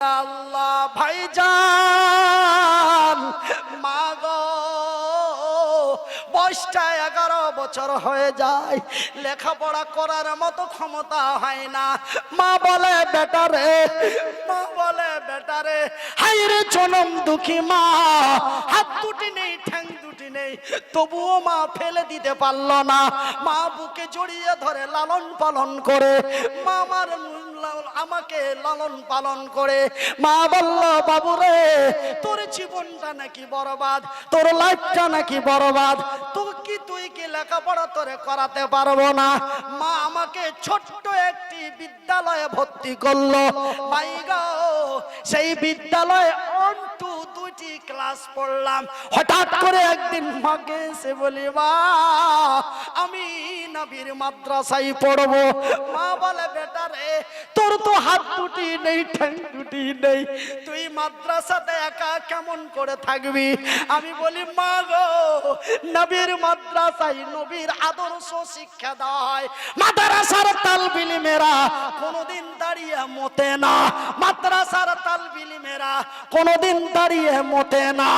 আল্লাহ ভাইজান মাগো বয়সটা 11 বছর হয়ে যায়, লেখাপড়া করার মতো ক্ষমতা হয় না। মা বলে বেটারে, মা বলে বেটারে, হাই রে জনম দুঃখী মা, হাত দুটি নেই ঠ্যাং দুটি নেই, তবুও মা ফেলে দিতে পারলো না। মা বুকে জড়িয়ে ধরে লালন পালন করে, মা আমার আমাকে লালন পালন করে। মা বলল বাবুরে তোর জীবনটা নাকি বরবাদ, তোর লাইফটা নাকি বরবাদ, তুই কি লেখাপড়া তোরে করাতে পারবো না। মা আমাকে ছোট্ট একটি বিদ্যালয়ে ভর্তি করলো। ভাই গো সেই বিদ্যালয়ে 1 2 2টি ক্লাস পড়লাম। হঠাৎ করে একদিন মাকে এসে বলি মা আমি নবীর মাদ্রাসায় পড়বো। মা বলে বেটা রে তোর তো হাত দুটি নেই ঠ্যাং দুটি নেই, তুই মাদ্রাসাতে একা কেমন করে থাকবি। আমি বলি মা গো নবীর মাদ্রাসায় নবীর আদর্শ শিক্ষা দেওয়া হয়, মাদ্রাসার তালবিল মেরা কোনোদিন দাঁড়িয়ে মতে না, মাদ্রাসার তালবিল মেরা কোনোদিন দাঁড়িয়ে মতে না।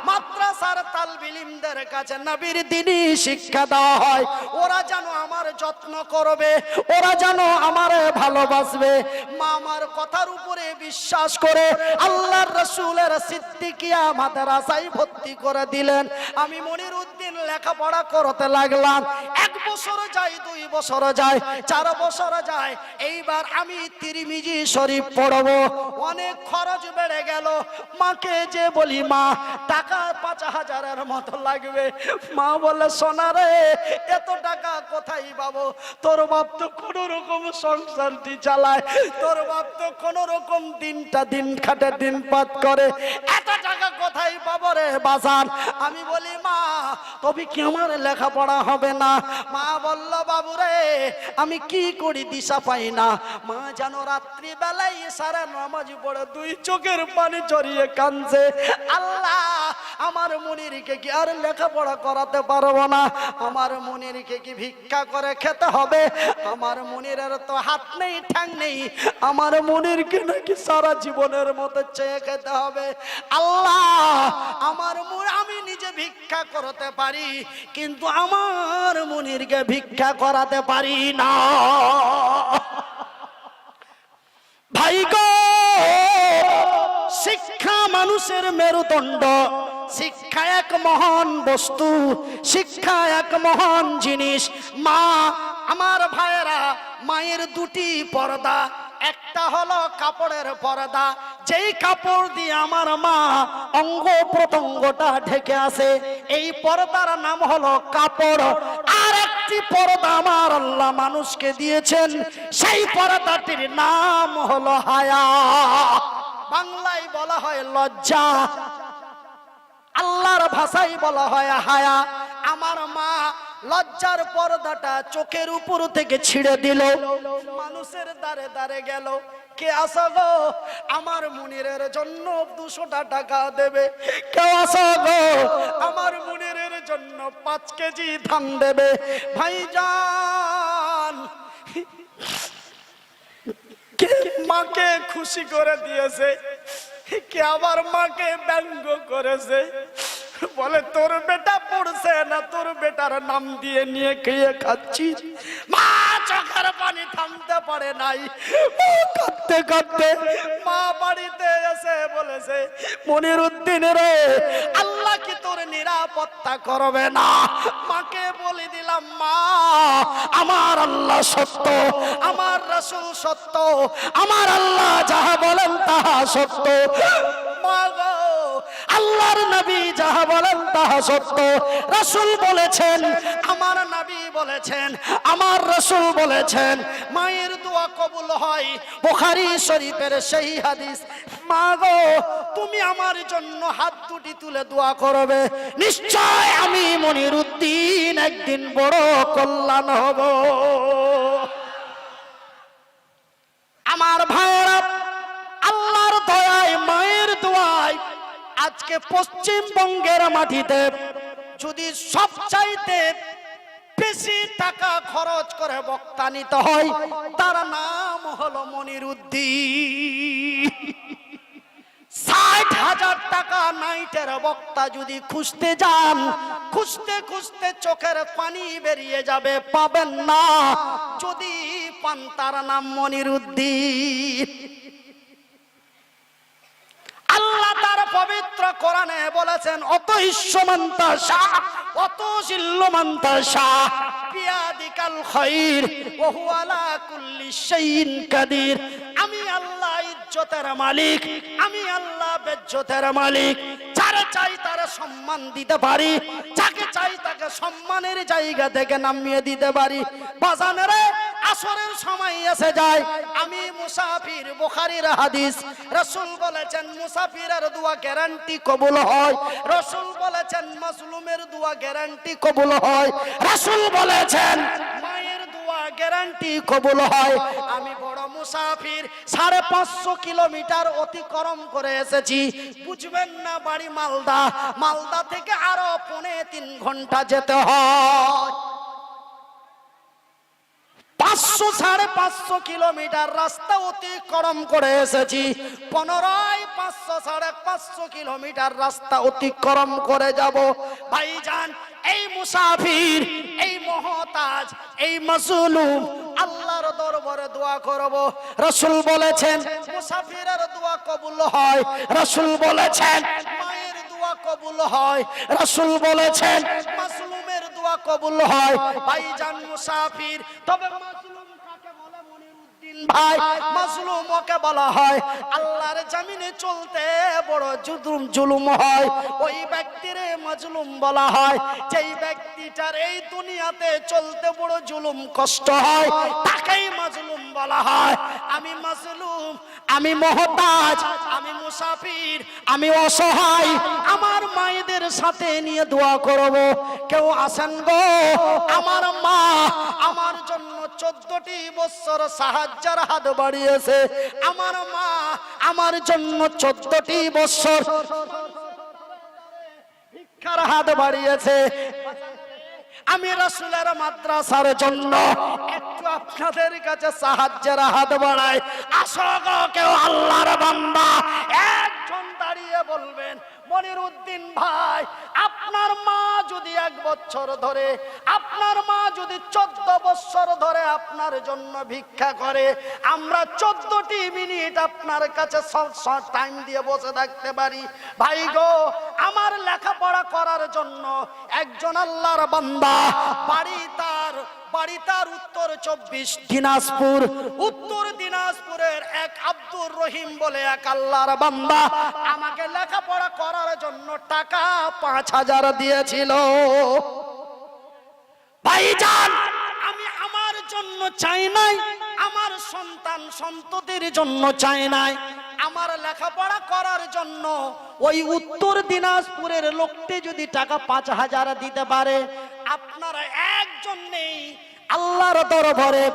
মাদ্রাসার তালবিলিমদের কাছে নবীর দ্বীনি শিক্ষা দেওয়া হয়, ওরা যেন আমার যত্ন করবে, ওরা যেন আমারে ভালোবাসবে। মা আমার কথার উপরে বিশ্বাস করে আল্লাহর রাসূলের সিদ্দিকিয়া মাদ্রাসায় ভর্তি করে দিলেন। আমি মনিরউদ্দিন লেখাপড়া করতে লাগলাম। 1 বছর যায়, 2 বছর যায়, 4 বছর যায়। এইবার আমি তিরমিজি শরীফ পড়বো। অনেক খরচ বেড়ে গেল। মাকে যে বলি মা টাকা 5,000-এর মতো লাগবে। মা বলে সোনা রে এত টাকা কোথায় পাবো, তোর বাপ তো কোন রকম সংসারটি চালায়, তোর বাপ তো কোন রকম দিনটা দিন খাটে দিন পাত করে, এত টাকা কোথায় পাবো রে বাজার। আমি বলি মা তবে কি আমার লেখাপড়া হবে না। মা বলল বাবু রে আমি কি করি দিশা পাই না। মা যেন রাত্রি বেলায় সারা নামাজ পড়ে 2 চোখের পানি জড়িয়ে কাঁদছে, আল্লাহ আমার মনিরকে কি আর লেখাপড়া করাতে পারবো না, আমার মনিরকে কি ভিক্ষা করে খেতে হবে, আমার মনিরের তো হাত নেই ঠ্যাং নেই, আমার মনিরকে নাকি সারা জীবনের মতো চেয়ে খেতে হবে। আল্লাহ আমার আমি নিজে ভিক্ষা করতে পারি কিন্তু আমার মনিরকে ভিক্ষা করাতে পারি না। ভাই গো শিক্ষা মানুষের মেরুদণ্ড, শিক্ষা এক মহান বস্তু, শিক্ষা এক মহান জিনিস। মা আমার ভাইয়েরা মায়ের 2টি পর্দা, একটা হলো কাপড়ের পর্দা, যেই কাপড় দিয়ে আমার মা অঙ্গ প্রত্যঙ্গটা ঢেকে আছে, এই পর্দার নাম হলো কাপড়। আর একটি পর্দা আমার আল্লাহ মানুষকে দিয়েছেন, সেই পর্দাটির নাম হলো হায়া। বাংলায় বলা হয় লজ্জা, আল্লাহর ভাষায় বলা হয় হায়া। আমার মা লজ্জার পর্দাটা চোখের উপর থেকে ছিঁড়ে দিল, মানুষের দ্বারে দ্বারে গেল, কে আসো গো আমার মুনিরের জন্য 200 টাকা দেবে, কে আসো গো আমার মুনিরের জন্য 5 কেজি ধান দেবে। ভাইজান কে মাকে খুশি করে দিয়েছে, কে আবার মাকে ব্যঙ্গ করেছে, বলে তোর বেটা পড়ছে না, তোর বেটার নাম দিয়ে নিয়ে খেয়ে খাচ্ছি। মা চোখের পানি থামতে পারে নাই, কাঁদতে কাঁদতে মা বাড়িতে এসে বলেছে মনিরউদ্দিন রে আল্লাহ কি তোর নিরাপত্তা করবে না। মাকে বলে দিলাম মা আমার আল্লাহ সত্য, আমার রাসূল সত্য, আমার আল্লাহ যাহা বলেন তাহা সত্য। মা গো আল্লাহর নবী যাহা বলেন তাহা সত্য, রাসূল বলেছেন, আমার নবী বলেছেন, আমার রাসূল বলেছেন মায়ের দোয়া কবুল হয়, বুখারী শরীফের সেই হাদিস। মা গো তুমি আমার জন্য হাত দুটি তুলে দোয়া করবে, নিশ্চয় আমি মনিরউদ্দিন একদিন বড় কল্যাণ হব। আমার ভাইরা আল্লাহর দয়ায় মায়ের দোয়ায় আজকে পশ্চিমবঙ্গের মাটিতে যদি সবচাইতে বেশি টাকা খরচ করে বক্তা নিতে হয় তার নাম হলো মনিরউদ্দিন। মাইটের বক্তা যদি খুঁজতে যান, খুঁজতে খুঁজতে চোখের পানি বেরিয়ে যাবে, পাবেন না। যদি পান তার নাম মনিরুদ্দিন। আল্লাহ তার পবিত্র কোরআনে বলেছেন, অত ইস্যমান্তা শাহ অত জিল্লমান্তা শাহ বিয়াদিকাল খায়র ওয়া হুয়া আলা কুল্লি শাইইন কাদির। আমি আল্লাহ ইজ্জতের মালিক, আমি আল্লাহ বেজ্জতের মালিক। যারে চাই তারে সম্মান দিতে পারি, যাকে চাই তাকে সম্মানের জায়গা থেকে নামিয়ে দিতে পারি। বাজানেরে আসরের সময় এসে যায়, আমি মুসাফির, বুখারীর হাদিস। রাসূল বলেছেন মুসাফিরের দোয়া গ্যারান্টি কবুল হয়। রাসূল বলেছেন মাজলুমের দোয়া গ্যারান্টি কবুল হয়। রাসূল বলেছেন মায়ের দোয়া গ্যারান্টি কবুল হয়। আমি বড় মুসাফির, 550 কিলোমিটার অতিক্রম করে এসেছি। বুঝবেন না, বাড়ি মালদা, মালদা থেকে আরো 3.5 ঘন্টা যেতে হয়। 500-550 কিলোমিটার রাস্তা অতিক্রম করে এসেছি। 500-550 কিলোমিটার রাস্তা অতিক্রম করে যাব। ভাইজান, এই মুসাফির, এই মুহতাজ, এই মাজলুম আল্লাহর দরবারে দোয়া করব। রাসূল বলেছেন মুসাফিরের দোয়া কবুল হয়। রাসূল বলেছেন মায়ের দোয়া কবুল হয়। রাসূল বলেছেন মাজলুমের দোয়া কবুল হয়। ভাইজান মুসাফির, তবে মাজলুম কাকে বলে মনিরুদ্দিন ভাই? মাজলুম ওকে বলা হয় আল্লাহর জমিনে চলতে বড় জুলুম হয়, ওই ব্যক্তিরে মাজলুম বলা হয়। যেই ব্যক্তিটার এই দুনিয়াতে চলতে বড় জুলুম কষ্ট হয়, তাকেই মাজলুম বলা হয়। আমি মাজলুম, আমি মুহতাজ, আমি মুসাফির, আমি অসহায়। আমার মায়েদের সাথে নিয়ে দোয়া করব। কেউ আসেন গো, আমার মা আমার জন্য 14টি বছর সাহায্যের হাত বাড়িয়েছে। আমার মা আমার জন্য 14টি বছর ভিক্ষার হাত বাড়িয়েছে। আমি রাসূলের মাদ্রাসার জন্য একটু আপনাদের কাছে সাহায্যের হাত বাড়াই। আসো গো, কেউ আল্লাহর বান্দা একজন দাঁড়িয়ে বলবেন মনিরুদ্দিন ভাই, আপনার মা যদি 1 বছর ধরে, আপনার মা যদি 14 বছর ধরে আপনার জন্য ভিক্ষা করে, আমরা 14টি মিনিট আপনার কাছে টাইম দিয়ে বসে থাকতে পারি। ভাই গো, আমার লেখাপড়া করার জন্য একজন আল্লাহর বান্দা, বাড়ি তার উত্তর 24 দিনাজপুর, উত্তর দিনাজপুরের এক আব্দুর রহিম বলে এক আল্লাহর বান্দা আমাকে লেখাপড়া করার জন্য টাকা 5000 দিয়েছিল। ভাইজান, আমি আমার জন্য চাই নাই, আমার সন্তান সন্ততির জন্য চাই নাই, আমার লেখাপড়া করার জন্য ওই উত্তর দিনাজপুরের লোকটি যদি টাকা 5000 দিতে পারে, আপনারা একজন নেই আল্লাহর দরবারে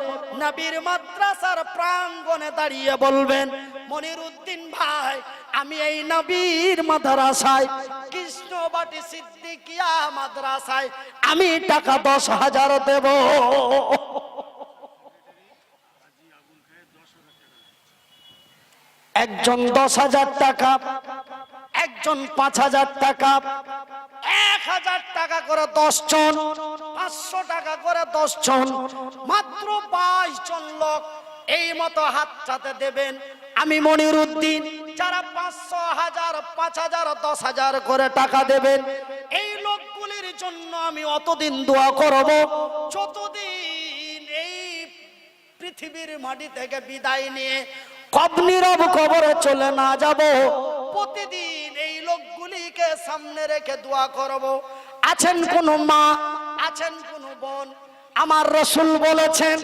নবীর মাদ্রাসার প্রাঙ্গণে দাঁড়িয়ে বলবেন মনিরুদ্দিন ভাই, আমি এই নবীর মাদ্রাসায়, কৃষ্ণবাটি সিদ্দিকিয়া মাদ্রাসায় আমি টাকা 10,000 দেব। একজন 10,000 টাকা, একজন 5,000 টাকা, 1,000 টাকা করে 10 জন, 500 টাকা করে 10 জন, মাত্র 22 জন লোক এই মতো হাতটাতে দেবেন। আমি মনিরুদ্দিন, যারা 500, 1000, 5000, 10,000 করে টাকা দেবেন, এই লোকগুলির জন্য আমি অতদিন দোয়া করব যতদিন এই পৃথিবীর মাটি থেকে বিদায় নিয়ে নীরব কবরে চলে না যাব। প্রতিদিন এই লোকগুলিকে সামনে রেখে দোয়া করব। আছেন কোন মা, আছেন কোন বোন, আমার রাসূল বলেছেন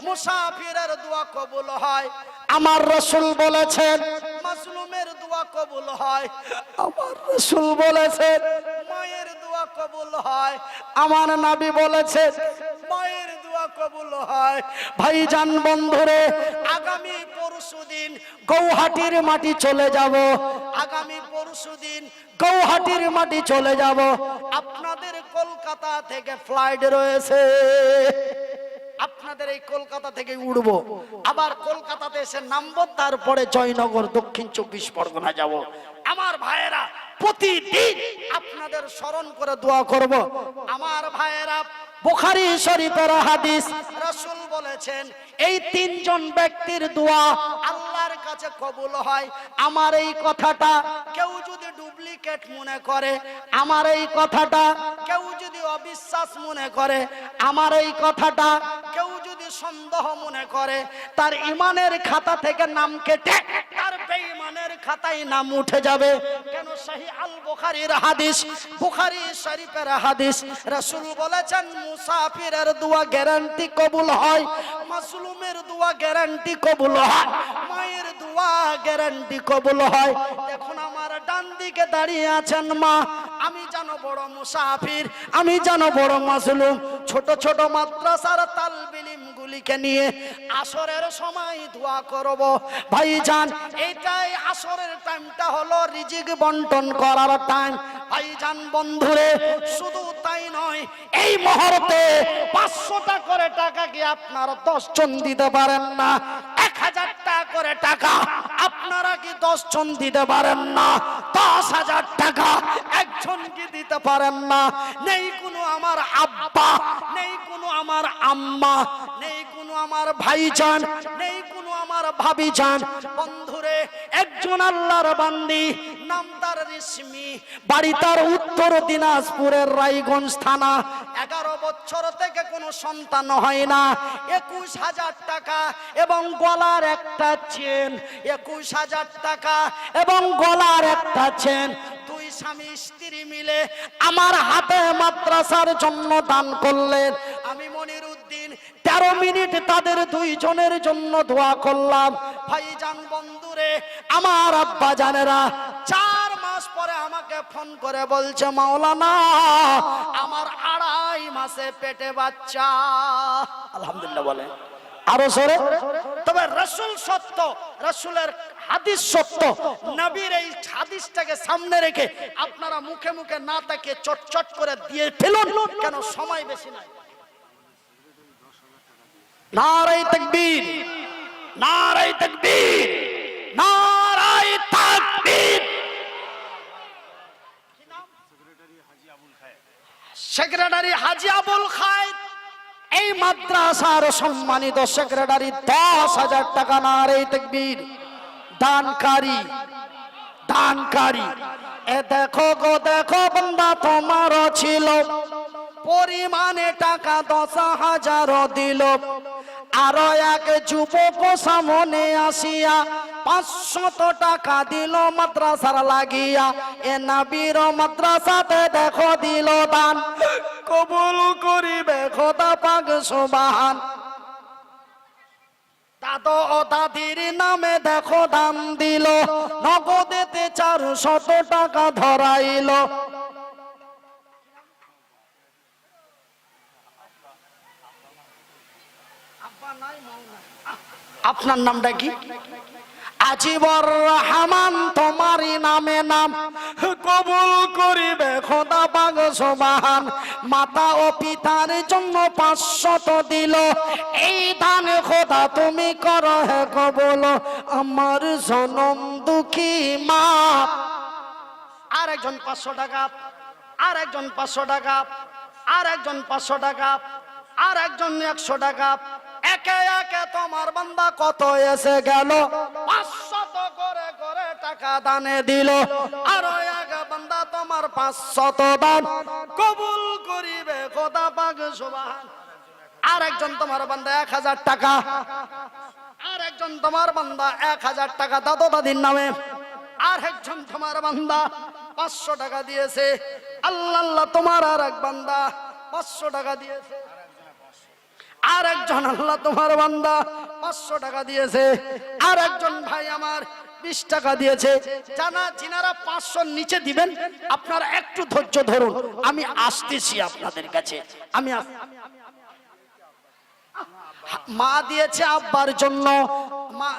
মুসাফিরের দোয়া কবুল হয়। আমার রাসূল বলেছেন মাজলুমের দোয়া কবুল হয়। আমার রাসূল বলেছেন মায়ের দোয়া কবুল হয়। আমার নবী বলেছেন মায়ের দোয়া কবুল হয়। ভাইজান বন্ধুরে, আগামী পরশুদিন গৌহাটির মাটি চলে যাব। আগামী পরশুদিন গৌহাটির মাটি চলে যাব। আপনাদের কলকাতা থেকে ফ্লাইট রয়েছে। আপনাদের এই কলকাতা থেকে উঠবো, আবার কলকাতাতে এসে নামবো, তারপরে জয়নগর দক্ষিণ 24 পরগনা যাব। আমার ভাইয়েরা প্রতিদিন আপনাদের স্মরণ করে দোয়া করব। আমার ভাইয়েরা বুখারী শরীফের হাদিস, রাসূল বলেছেন এই তিনজন ব্যক্তির দোয়া আল্লাহর কাছে কবুল হয়। আমার এই কথাটা কেউ যদি ডুপ্লিকেট মনে করে, আমার এই কথাটা কেউ যদি অবিশ্বাস মনে করে, আমার এই কথাটা কেউ যদি সন্দেহ মনে করে, তার ঈমানের খাতা থেকে নাম কেটে তার বেঈমানের খাতায় নাম উঠে যাবে। কেন? সহিহ আল বুখারীর হাদিস, বুখারী শরীফের হাদিস, রাসূল বলেছেন মুসাফিরের দোয়া গ্যারান্টি কবুল হয়, মাসলুমের দোয়া গ্যারান্টি কবুল হয়, মায়ের দোয়া গ্যারান্টি কবুল হয়। এখন আমার ডান দিকে দাঁড়িয়ে আছেন মা, আমি জানো বড় মুসাফির, আমি জানো বড় মাসলুম, ছোট ছোট মাদ্রাসার তালবিলিম গুলিকে নিয়ে আসরের সময় দোয়া করব। ভাইজান এইটাই আসরের টাইমটা হলো রিজিক বন্টন করার টাইম। ভাইজান বন্ধুরে, শুধু তাই নয়, এই মুহূর্তে 500টা করে টাকা কি আপনারা 10 জন দিতে পারেন না? 1000 টাকা করে টাকা আপনারা কি 10 জন দিতে পারেন না? 10,000 টাকা একজন কি দিতে পারেন না? নেই কোনো আমার আব্বা, নেই কোনো আমার আম্মা, নেই কোনো আমার ভাইজান, নেই কোনো আমার ভাবিজান। বন্ধুরে, একজন আল্লাহর বান্দি, নাম তার রেশমি, বাড়ি তার উত্তর দিনাজপুরের রায়গঞ্জ থানা। 11 বছর থেকে কোনো সন্তান হয় না। 21,000 টাকা এবং গলার একটা চেন, 21,000 টাকা এবং গলার একটা চেন, দুই স্বামী স্ত্রী মিলে আমার হাতে মাদ্রাসার জন্য দান করলেন। আমি মনিরউদ্দিন 13 মিনিট তাদের দুইজনের জন্য দোয়া করলাম। ভাইজান বন্ধুরে, আমার আব্বা জানেরা 4 মাস পরে আমাকে ফোন করে বলছে, মাওলানা আমার 2.5 মাসে পেটে বাচ্চা। আলহামদুলিল্লাহ বলে আরো সরে। তবে রাসূল সত্য, রাসূলের হাদিস সত্য। নবীর এই হাদিসটাকে সামনে রেখে আপনারা মুখে মুখে না তাকিয়ে চটচট করে দিয়ে ফেলুন, কেন সময় বেশি নাই। নারায়ে তাকবীর, নারায়ে তাকবীর, নারায়ে তাকবীর। কি নাম? সেক্রেটারি হাজী আবুল খায়ের, এই মাদ্রাসার সম্মানিত সেক্রেটারি 10,000 টাকা। নারায়ে তাকবীর। দানকারী, দানকারী। এ দেখো গো দেখো বান্দা তোমারও ছিল, পরিমাণে টাকা 10,000 দিল। আরো এক যুবক সামনে আসিয়া 500 টাকা দিল মাদ্রাসার লাগিয়া। এ নবীর মাদ্রাসাতে দেখো দিল দান, কবুল করিবে খোদা পাক সুবহান। দাদা ও দাদির নামে দেখো দান দিল, নগদেতে 400 টাকা ধরাইল। আপনার নামটা কি? আজিবর রহমান তোমারই নামে নাম, কবুল করিবে খোদা পাক সুবহান। মাতা ও পিতার জন্য 500 দিল, এই দান খোদা তুমি করো হে কবুল, আমার জনম দুঃখী মা। আর একজন 500 টাকা, আর একজন 500 টাকা, আর একজন 500 টাকা, আর একজন 100 টাকা। একে একে তোমার বান্দা কত এসে গেল? 500 করে করে টাকা দানে দিল। আর এক বান্দা তোমার 500 দান কবুল করিবে খোদা পাক সুবহান। আর একজন তোমার বান্দা 1000 টাকা, আর একজন তোমার বান্দা 1000 টাকা দাদা দাদির নামে। আর একজন তোমার বান্দা 500 টাকা দিয়েছে। আল্লাহ আল্লাহ, তোমার আর এক বান্দা 500 টাকা দিয়েছে। আর একজন আল্লাহ তোমার বান্দা 500 টাকা দিয়েছে। আর একজন ভাই আমার 20 টাকা দিয়েছে। জানা যিনারা 500 নিচে দিবেন আপনারা একটু ধৈর্য ধরুন, আমি আসতেছি আপনাদের কাছে। আমি মা দিয়েছে আব্বার জন্য, মা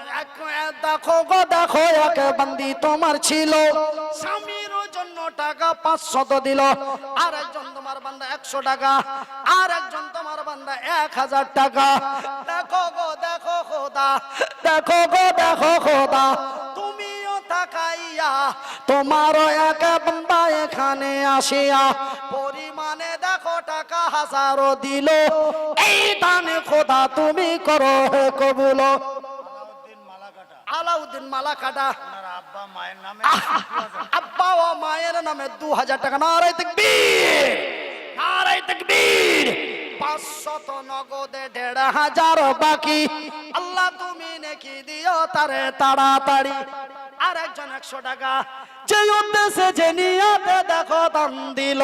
দেখো গো দেখো এক বান্দি তোমার ছিল, স্বামীর জন্য টাকা 500 দিল, আর একজন তোমার বান্দা 100 টাকা, আর একজন তোমার বান্দা 1000 টাকা। দেখো গো দেখো খোদা, দেখো গো দেখো খোদা, তুমিও তাকাইয়া তোমারও এক বান্দা এখানে আসিয়া পরিমাণে দেখো টাকা হাজারো দিল। এই দানে খোদা তুমি করো হে কবুল। আলাউদ্দিন মালাকাটা আব্বা মায়ের নামে আব্বা ও মায়ের নামে 2000 টাকা। নারায়ে তাকবীর, নারায়ে তাকবীর। 500 নগদে 1500 বাকি। আল্লাহ তুমি নেকি দিও তারে তাড়াতাড়ি। আর একজন 100 টাকা, যে উদ্দেশ্যে যে নিয়তে দেখো দান দিল,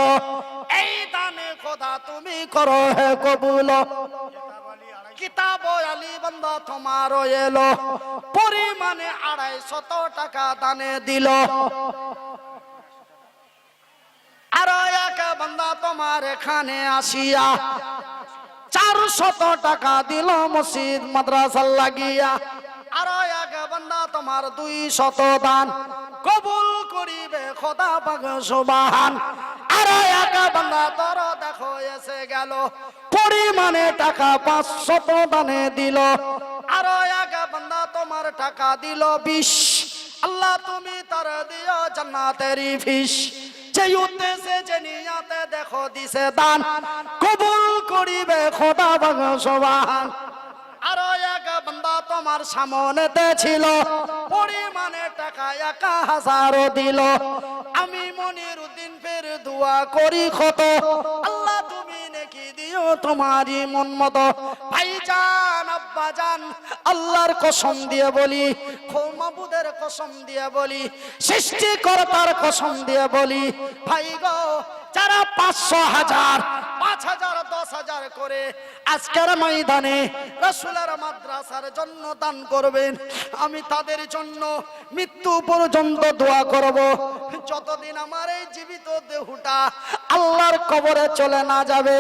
এই দানে খোদা তুমি করো হে কবুল। কিতাব আলী বান্দা তোমারও এলো, পরিমাণে 250 টাকা দানে দিল। আর এক বান্দা তোমার এখানে আসিয়া 400 টাকা দিল মসজিদ মাদ্রাসা লাগিয়া। আর এক বান্দা তোমার 200 দান কবুল করিবে খোদা পাক সুবহান। আর এক বান্দা তোর দেখো এসে গেল, পরিমাণে টাকা 500 দানে দিল। আর এক বান্দা তোমার টাকা দিল 20। আল্লাহ তুমি তার দিও জান্নাতের ফিস। যে উদ্দেশ্যে যে নিয়তে দেখো দিছে দান কবুল করিবে খোদা পাক সুবহান। আর এক বান্দা তোমার সামনেতে ছিল, পরিমাণে টাকা 1000 দিল। আমি মনির উদ্দিন ফের দোয়া করি কত, আল্লাহ তুমি নেকি দিও তোমারই মন মতো। ভাইজান আব্বাজান আল্লাহর কসম দিয়ে বলি, মাবুদের কসম দিয়ে বলি, সৃষ্টিকর্তার কসম দিয়ে বলি, ভাই গো যারা 500, 1000, 5000, 10000 করে আজকের ময়দানে রাসূলের মাদ্রাসার জন্য দান করবেন, আমি তাদের জন্য মৃত্যু পর্যন্ত দোয়া করব। যতদিন আমার এই জীবিত দেহটা আল্লাহর কবরে চলে না যাবে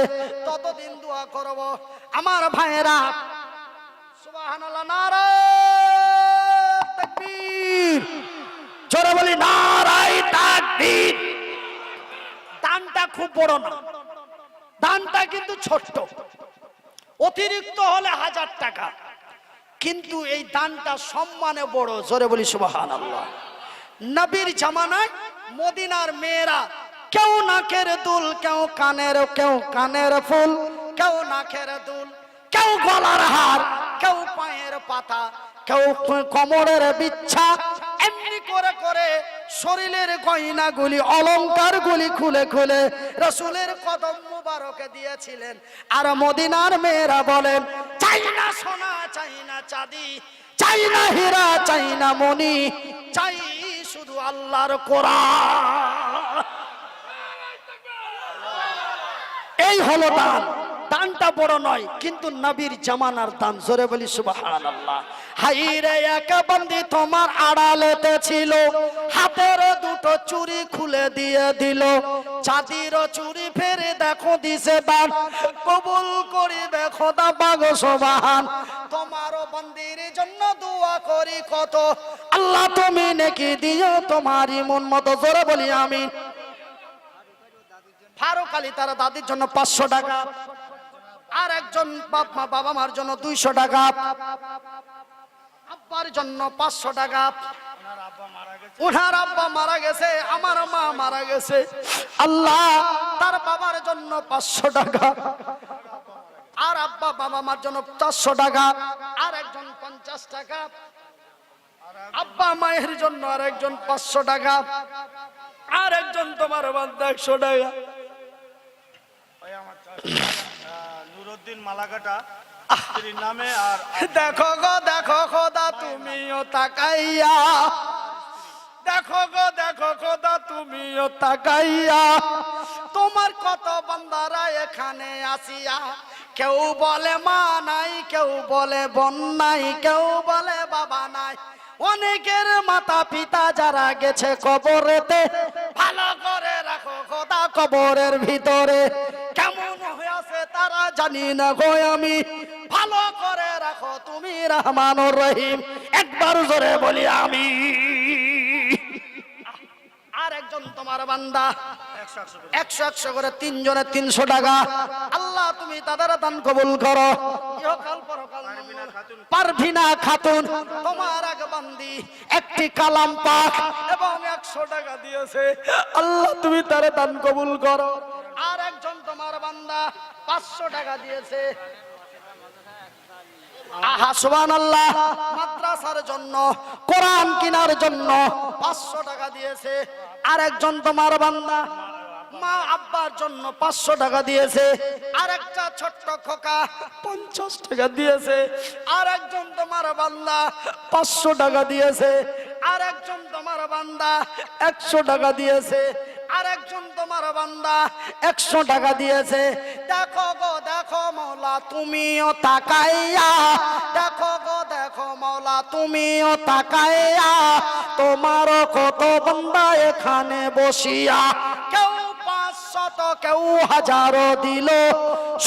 ততদিন দোয়া করব। আমার ভাইয়েরা সুবহানাল্লাহ, নারায়ে তাকবীর, জোরে বলি নারায়ে তাকবীর। দানটা খুব বড় না, দানটা কিন্তু ছোট্ট, অতিরিক্ত হলে 1000 টাকা, কিন্তু এই দানটা সম্মানে বড়। জোরে বলি সুবহানাল্লাহ। নবীর জামানায় মদিনার মেয়েরা কেউ নাকের দুল, কেউ কানের ফুল, কেউ নাকের দুল, কেউ গলার হার, কেউ পায়ের পাতা, কেউ কোমরের বিচ্ছা, এমনি করে করে শরীরের গয়নাগুলি অলংকারগুলি খুলে খুলে রাসূলের কদম মুবারকে দিয়েছিলেন। আর মদিনার মেয়েরা বলেন, চাই না সোনা, চাই না চাঁদি, চাই না হীরা, চাই না মণি, চাই শুধু আল্লাহর কোরআন। এই হলো দান। দানটা বড় নয়, কিন্তু নবীর জামানার দান। জোরে বলি সুবহানাল্লাহ। হাইরে এক বন্দি তোমার আড়ালেতে ছিল, হাতের দুটো চুড়ি খুলে দিয়ে দিল, চাঁদির চুড়ি ফেরে দেখো দিছে দান কবুল করিবে খোদা পাক সুবহান। তোমারও বন্দির জন্য দোয়া করি কত, আল্লাহ তুমি নেকি দিও তোমারই মন মতো। জোরে বলি আমিন। ফারুক আলী তার দাদির জন্য 500 টাকা, আর একজন বাবা মার জন্য 200 টাকা, আব্বার জন্য 500 টাকা। উনার আব্বা মারা গেছে, আমার মা মারা গেছে, আল্লাহ তার বাবার জন্য 500 টাকা, আর আব্বা বাবা মার জন্য 400 টাকা, আর একজন 50 টাকা, আব্বা মায়ের জন্য আর একজন 500 টাকা, আর একজন তোমার বান্দা 100 টাকা। নুরুদ্দিন মালাকাটা স্ত্রীর নামে। আর দেখো গো দেখো খোদা তুমিও তাকাইয়া, দেখো গো দেখো খোদা তুমিও তাকাইয়া, তোমার কত বান্দারা এখানে আসিয়া, কেউ বলে মা নাই, কেউ বলে বোন নাই, কেউ বলে বাবা নাই, অনেকের মাতা পিতা যারা গেছে কবরেতে, ভালো করে রাখো খোদা কবরের ভিতরে, কেমন হয়েছে তারা জানি না গো আমি, ভালো করে রাখো তুমি রহমানুর রহিম। একবার জোরে বলি আমি। আর একজন তোমার বান্দা 100 100 করে 3 জনে 300 টাকা আল্লাহ তুমি তাদের দান কবুল করো ইহকাল পরকাল পারভিনা খাতুন তোমার এক বান্দি একটি কালাম পাক এবং 100 টাকা দিয়েছে আল্লাহ তুমি তার দান কবুল করো। আর একজন তোমার বান্দা 500 টাকা দিয়েছে আহা সুবহানাল্লাহ মাদ্রাসার জন্য কোরআন কেনার জন্য 500 টাকা দিয়েছে। আর একজন তোমার বান্দা মা আব্বার জন্য 500 টাকা দিয়েছে। আর একটা ছোট্ট খোকা 50 টাকা দিয়েছে। আর একজন তোমার বান্দা 500 টাকা দিয়েছে। আর একজন তোমার বান্দা 100 টাকা দিয়েছে। আর একজন তোমার বান্দা 100 টাকা দিয়েছে। দেখো গো দেখো মওলা তুমিও তাকাইয়া দেখো গো দেখো মওলা তুমিও তাকাইয়া তোমার কত বান্দা এখানে বসিয়া কেউ 500 কেউ 1000 দিল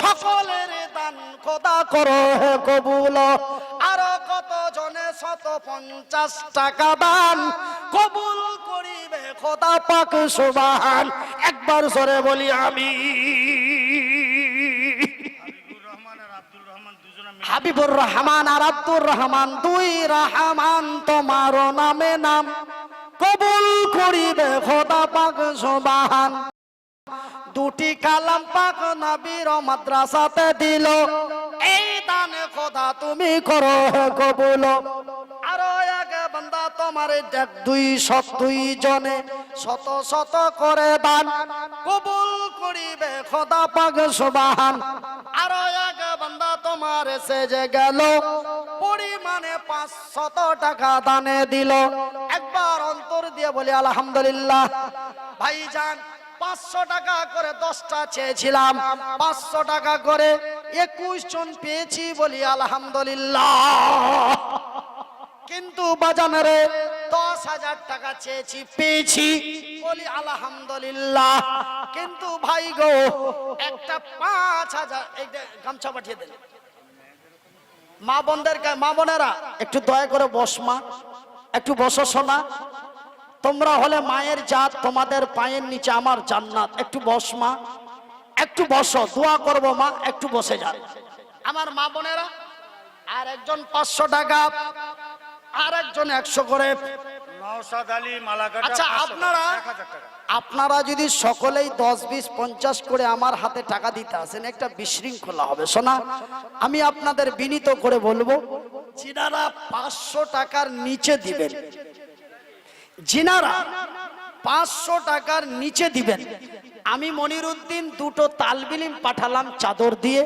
সকলের দান খোদা করো হে কবুল। আরো কত জনে 150 টাকা দান কবুল করিবে খোদা পাক সুবহান। একবার জোরে বলি আমি হাবিবুর রহমান আর আব্দুর রহমান দুই রহমান তোমার নামে নাম কবুল করিবে খোদা পাক সুবহান। দুটি কালাম পাক নবীর মাদ্রাসাতে দিল এই দান খোদা তুমি করো হে কবুল। আরো এক বান্দা তোমার 202 জনে 100 করে দান কবুল করিবে খোদা পাক সুবহান। আরো এক বান্দা তোমার এসে যে গেল পরিমাণে 500 টাকা দানে দিল। একবার অন্তর দিয়ে বলি আলহামদুলিল্লাহ। ভাইজান 500 টাকা করে 10টা চেয়েছিলাম 500 টাকা করে 21 জন পেয়েছি বলি আলহামদুলিল্লাহ। কিন্তু বাজারে 10,000 টাকা চেয়েছি পেয়েছি বলি আলহামদুলিল্লাহ। কিন্তু ভাই গো একটা 5,000 এইটা গামছা পাঠিয়ে দেন মা বোনদেরকে। মা বোনেরা একটু দয়া করে বস মা, একটু বসো শোনা। তোমরা হলে মায়ের জাত, তোমাদের পায়ের নিচে আমার জান্নাত। একটু বস মা, একটু বসো, দোয়া করবো মা, একটু বসে যান আমার মা বোনেরা। আর একজন 500 টাকা আর একজন 100 করে। নওশাদ আলী মালাকাটা। আচ্ছা আপনারা যদি সকলেই 10, 20, 50 করে আমার হাতে টাকা দিতে আসেন একটা বিশৃঙ্খলা হবে শোনা। আমি আপনাদের বিনীত করে বলবো যিনারা 500 টাকার নিচে দিবেন, যিনারা 500 টাকার নিচে দিবেন, আমি মনিরউদ্দিন 2টো তালবিলিম পাঠালাম চাদর দিয়ে।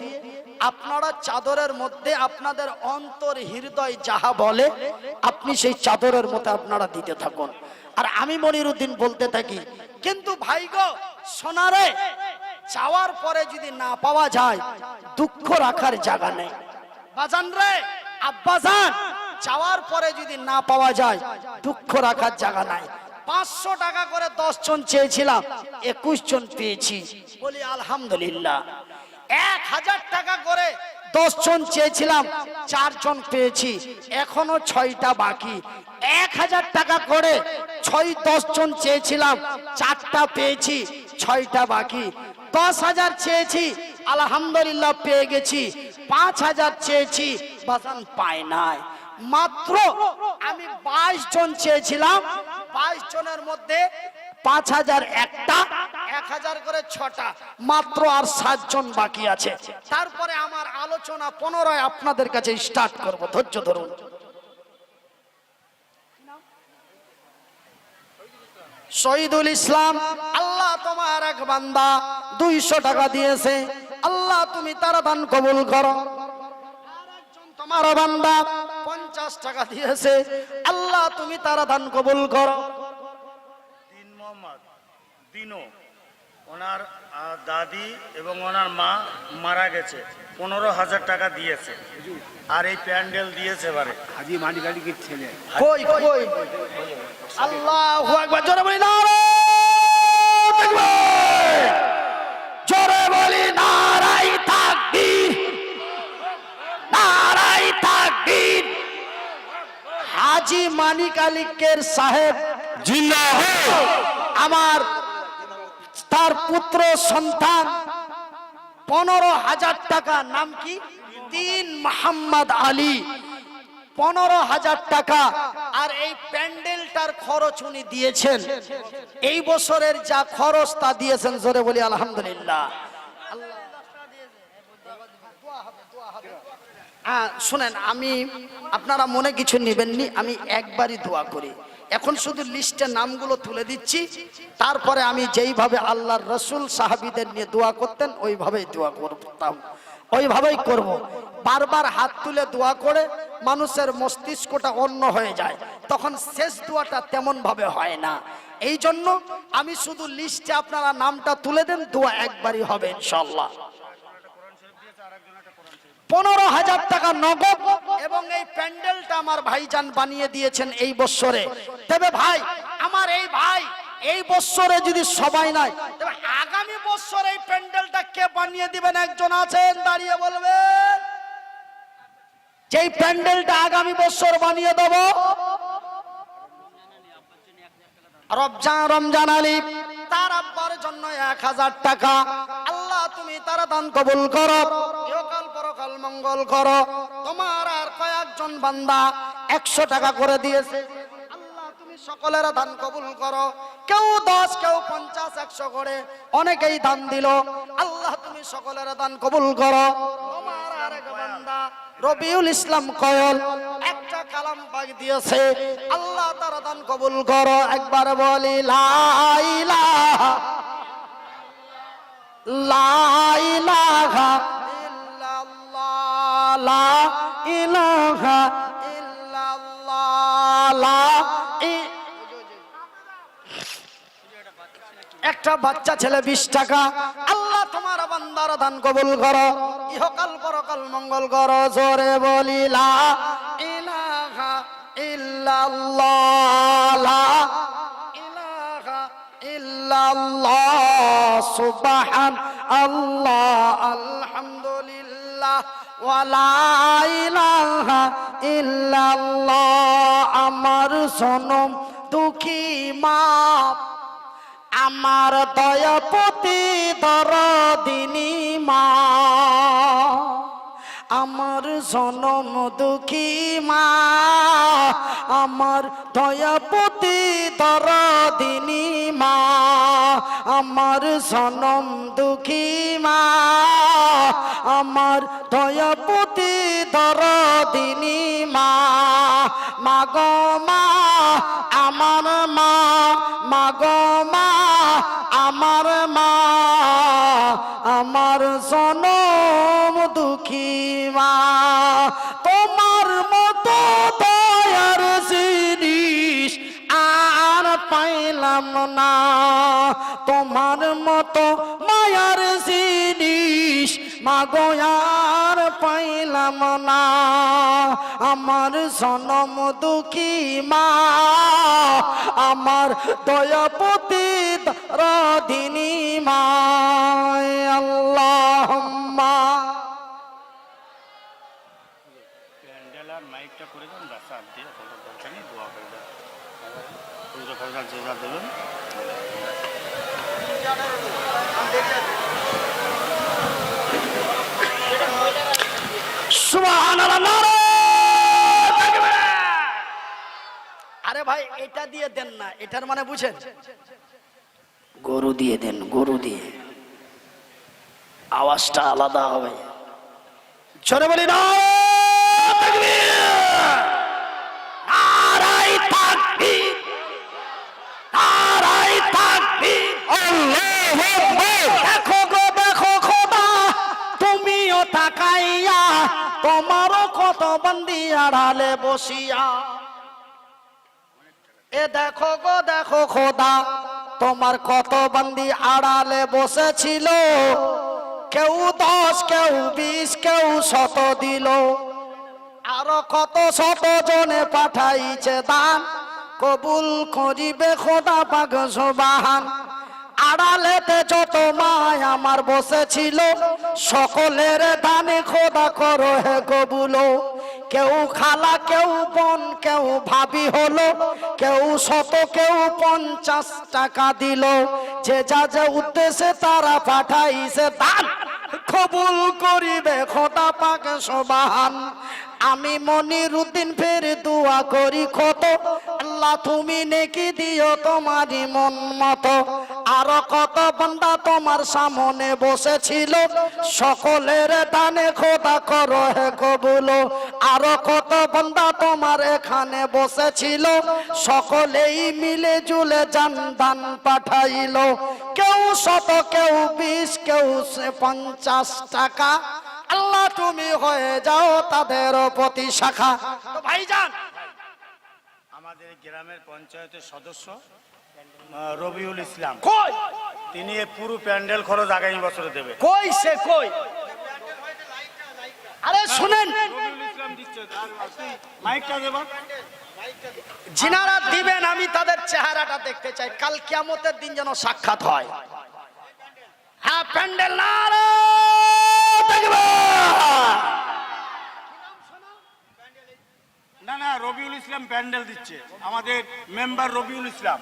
আপনারা চাদরের মধ্যে আপনাদের অন্তর হৃদয় যাহা বলে আপনি সেই চাদরের মধ্যে আপনারা দিতে থাকুন। আর আমি মনিরউদ্দিন বলতে থাকি কিন্তু ভাই গো সোনারে চাওয়ার পরে যদি না পাওয়া যায় দুঃখ রাখার জায়গা নেই। বাজান রে আব্বাজান চাওয়ার পরে যদি না পাওয়া যায় দুঃখ রাখার জায়গা নাই। 500 টাকা করে 10 জন চেয়েছিলাম 21 জন পেয়েছি বলি আলহামদুলিল্লাহ। 1000 টাকা করে 10 জন চেয়েছিলাম 4 জন পেয়েছি এখনো 6টা বাকি। 1000 টাকা করে 10 জন চেয়েছিলাম 4টা পেয়েছি 6টা বাকি। 10,000 চেয়েছি আলহামদুলিল্লাহ পেয়ে গেছি। 5,000 চেয়েছি বাজান পায় নাই। মাত্র আমি 22 জন চেয়েছিলাম 22 জনের মধ্যে 5,000 একটা, 1,000 করে 6টা, মাত্র আর 7 জন বাকি আছে। তারপরে আমার আলোচনা পুনরায় আপনাদের কাছে স্টার্ট করব, ধৈর্য ধরুন। শহীদুল ইসলাম আল্লাহ তোমার এক বান্দা 200 টাকা দিয়েছে আল্লাহ তুমি তার দান কবুল করো। আরেকজন তোমার বান্দা 50 টাকা দিয়েছে আল্লাহ তুমি তার দান কবুল করো। দিন মোহাম্মদ দিনো ওনার দাদি এবং ওনার মা মারা গেছে 15,000 টাকা দিয়েছে। আর এই প্যান্ডেল দিয়েছে বারে হাজি মানিক আলীর ছেলে। কই কই আল্লাহু আকবার জোরে বলি নারায়ে তাকবীর, জোরে বলি নারায়ে তাকবীর, নারায়ে তাকবীর। হাজি মানিক আলীকের সাহেব জিন্দাবাদ। আমার তার পুত্র সন্তান 15,000 টাকা, নাম কি? দিন মোহাম্মদ আলী, 15,000 টাকা। আর এই প্যান্ডেলটার খরচ উনি দিয়েছেন, এই বছরের যা খরচ তা দিয়েছেন। জোরে বলি আলহামদুলিল্লাহ। শুনেন, আমি আপনারা মনে কিছু নেবেননি, আমি একবারই দোয়া করি। এখন শুধু লিস্টে নামগুলো তুলে দিচ্ছি, তারপরে আমি যেইভাবে আল্লাহর রসুল সাহাবীদের নিয়ে দোয়া করতেন ওইভাবেই দোয়া করতাম, ওইভাবেই করব। বারবার হাত তুলে দোয়া করে মানুষের মস্তিষ্কটা অন্য হয়ে যায়, তখন শেষ দোয়াটা তেমন ভাবে হয় না। এই জন্য আমি শুধু লিস্টে আপনারা নামটা তুলে দেন, দোয়া একবারই হবে ইনশাআল্লাহ। 15,000 টাকা নগদ, এবং এই প্যান্ডেলটা আমার ভাইজান বানিয়ে দিয়েছেন এই বছরে। তবে ভাই, আমার এই ভাই এই বছরে যদি সবাই নাই, তবে আগামী বছর এই প্যান্ডেলটা কে বানিয়ে দিবেন? একজন আছেন, দাঁড়িয়ে বলবেন। যেই প্যান্ডেলটা আগামী বছর বানিয়ে দেব, রমজান আলী, তার আব্বার জন্য 1,000 টাকা। আল্লাহ তুমি তার দান কবুল করো, ইহকাল পরকাল মঙ্গল করো। তোমার আর কয়েকজন বান্দা 100 টাকা করে দিয়েছে, আল্লাহ তুমি সকলের দান কবুল করো। কেউ 10, কেউ 50, 100 করে অনেকেই দান দিল, আল্লাহ তুমি সকলের দান কবুল করো। তোমার আর এক বান্দা রবিউল ইসলাম কয়ল একটা কালাম পাক দিয়েছে, আল্লাহ তার দান কবুল করো। একবার বলি লা ইলাহা ইল্লাল্লাহ, লা ইলাহা ইল্লাল্লাহ, লা একটা বাচ্চা ছেলে 20 টাকা, আল্লাহ তোমার বান্দার দান কবুল করো, ইহকাল পরকাল মঙ্গল করো। জোরে বলি লা ইলাহা ইল্লাল্লাহ, লা ইলাহা ইল্লাল্লাহ, সুবহান আল্লাহ, আলহামদুলিল্লাহ, ওয়া লা ইলাহা ইল্লাল্লাহ। আমার সনম দুঃখী মা, আমার দয়াপতি দরদিনী মা, আমার জনম দুঃখী মা, আমার দয়াপতি দরদিনী মা, আমার জনম দুঃখী মা, আমার দয়াপতি দরদিনী মা। মাগো মা, আমার মা, মাগো মা, আমার মা, আমার জনম দুঃখী মা। তোমার মতো দয়ার জিনিস আর পাইলাম না, তোমার মতো মায়ার জিনিস মাগো আর পাইলাম না। আমার জনম দুঃখী মা, আমার দয়াপতি রদিনী মা। আল্লাহুম্মা প্যান্ডেল আর মাইকটা করে দেন, রাস্তা দিয়ে কোনো দরকার নেই, দোয়া করে দেন। পুজো ফরজাল যেটা দেবেন। সুবহানাল্লাহ। আরে ভাই, এটা দিয়ে দেন না, এটার মানে বুঝেন? গরু দিয়ে দেন, গরু দিয়ে আওয়াজটা আলাদা হবে। জোরে বলি না তাকবীর, নারায়ে তাকবীর, নারায়ে তাকবীর, আল্লাহু আকবার। দেখো গো দেখো খোদা, তুমিও তাকাইয়া, তোমারও কত বন্দি আড়ালে বসিয়া। এ দেখো গো দেখো খোদা, তোমার কত বন্দি আড়ালে বসেছিল। কেউ 10, কেউ 20, কেউ 100 দিল, আরো কত শত জনে পাঠাইছে দান, কবুল করিবে খোদা পাক সুবহান। আড়ালেতে যত মায় আমার বসেছিল, সকলের দানে খোদা করো হে কবুল। কেউ খালা, কেউ বোন, কেউ ভাবি হলো, কেউ 100, কেউ 50 টাকা দিল। যে যা যে উদ্দেশ্যে তারা পাঠাইছে দান, কবুল করিবে খোদা পাক সুবহান। আমি মনিরুদ্দিন ফের দোয়া করি কত, আল্লাহ তুমি নেকি দিও তোমারই মন মতো। আরো কত বান্দা তোমার সামনে বসেছিল, সকলের দানে খোদা করো হে কবুল। আরো কত বান্দা তোমার এখানে বসেছিল, সকলেই মিলে জুলে জান দান পাঠাইল। কেউ 100, কেউ 20, কেউ 50 টাকা। আল্লাহ তুমি হয়ে যাও তাদের প্রতি শাখা। তো ভাইজান, আমাদের গ্রামের পঞ্চায়েতের সদস্য রবিউল ইসলাম, কই তিনি এই পুরো প্যান্ডেল খরচ আগামী বছরে দেবে। কই সে কই? আরে শুনেন, রবিউল ইসলাম দিচ্ছে, মাইকটা দেবা। যিনারা দিবেন আমি তাদের চেহারাটা দেখতে চাই, কাল কিয়ামতের দিন যেন সাক্ষাৎ হয়। হ্যাঁ, প্যান্ডেল নারে না না, রবিউল ইসলাম প্যান্ডেল দিচ্ছে, আমাদের মেম্বার রবিউল ইসলাম।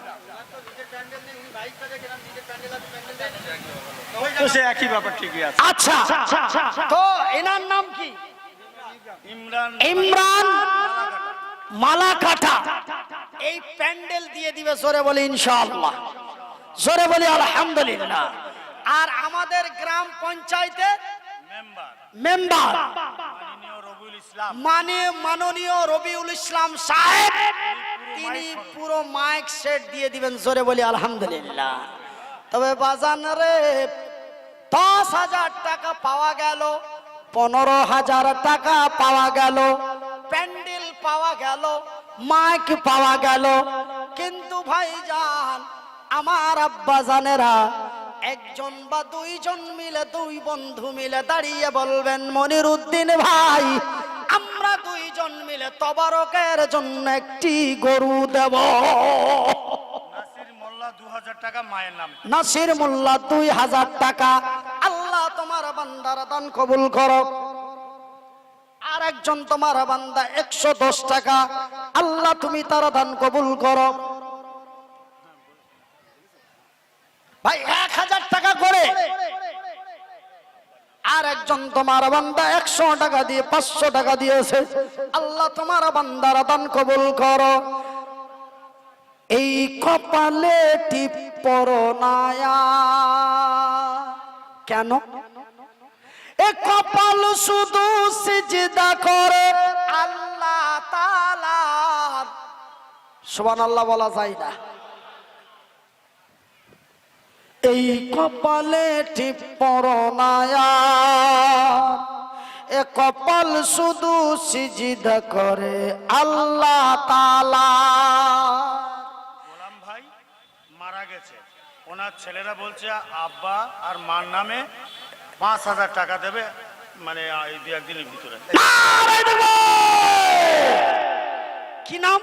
তো সে একই ব্যাপার, ঠিকই আছে। আচ্ছা, তো এনার নাম কি? ইমরান ইমরান মালাকাটা। এই প্যান্ডেল দিয়ে দিবে, জোরে বলি ইনশাআল্লাহ, জোরে বলি আলহামদুলিল্লাহ। আর আমাদের গ্রাম পঞ্চায়েতের মেম্বার রবিউল ইসলাম, মাননীয় রবিউল ইসলাম সাহেব, তিনি পুরো মাইক সেট দিয়ে দিবেন, জোরে বলি আলহামদুলিল্লাহ। তবে বাজান রে, 10,000 টাকা পাওয়া গেল, 15,000 টাকা পাওয়া গেল, প্যান্ডেল পাওয়া গেল, মাইক পাওয়া গেল, কিন্তু ভাইজান আমার আব্বা জানেরা একজন বা দুইজন মিলে, দুই বন্ধু মিলে দাঁড়িয়ে বলবেন, মনিরুদ্দিন ভাই আমরা দুইজন মিলে তবারকের জন্য একটি গরু দেব। নাসির মোল্লা 2000 টাকা মায়ের নামে। নাসির মোল্লা 2000 টাকা। আল্লাহ তোমার বান্দার দান কবুল করো। আর একজন তোমার বান্দা 110 টাকা, আল্লাহ তুমি তার দান কবুল করো। ভাই 1000 টাকা করে। আর একজন তোমার বান্দা 100 টাকা দিয়ে 500 টাকা দিয়েছে, আল্লাহ তোমার বান্দার দান কবুল করো। এই কপালে টিপ পরনায়া, কেন এ কপাল শুধু সিজদা করে আল্লাহ তাআলার, সুবহানাল্লাহ বলা যায় না। এই কপালে টিপ পরনায়া, এ কপাল শুধু সিজদা করে আল্লাহ তাআলা। গোলাম ভাই মারা গেছে, ওনার ছেলেরা বলছে আব্বা আর মার নামে 5,000 টাকা দেবে, মানে এই 2-1 দিনের ভিতরে। কি নাম?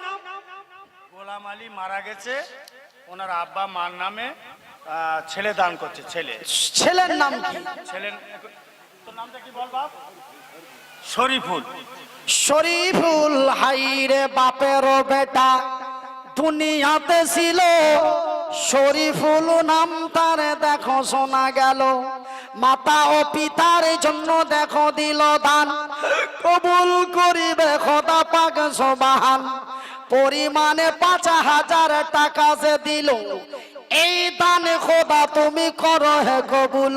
গোলাম আলী মারা গেছে, ওনার আব্বা মার নামে ছেলে দান করছে। ছেলের নাম কি? ছেলের তোর নামটা কি বল বাপ? শরীফুল। শরীফুল। হাইরে বাপেরও বেটা দুনিয়াতে ছিল, শরীফুল নাম তার দেখো শোনা গেল, মাতা ও পিতার জন্য দেখো দিল দান, কবুল করিবে খোদা পাক সুবহান। পরিমাণে 5,000 টাকা যে দিল, এই দানে খোদা তুমি করো হে কবুল।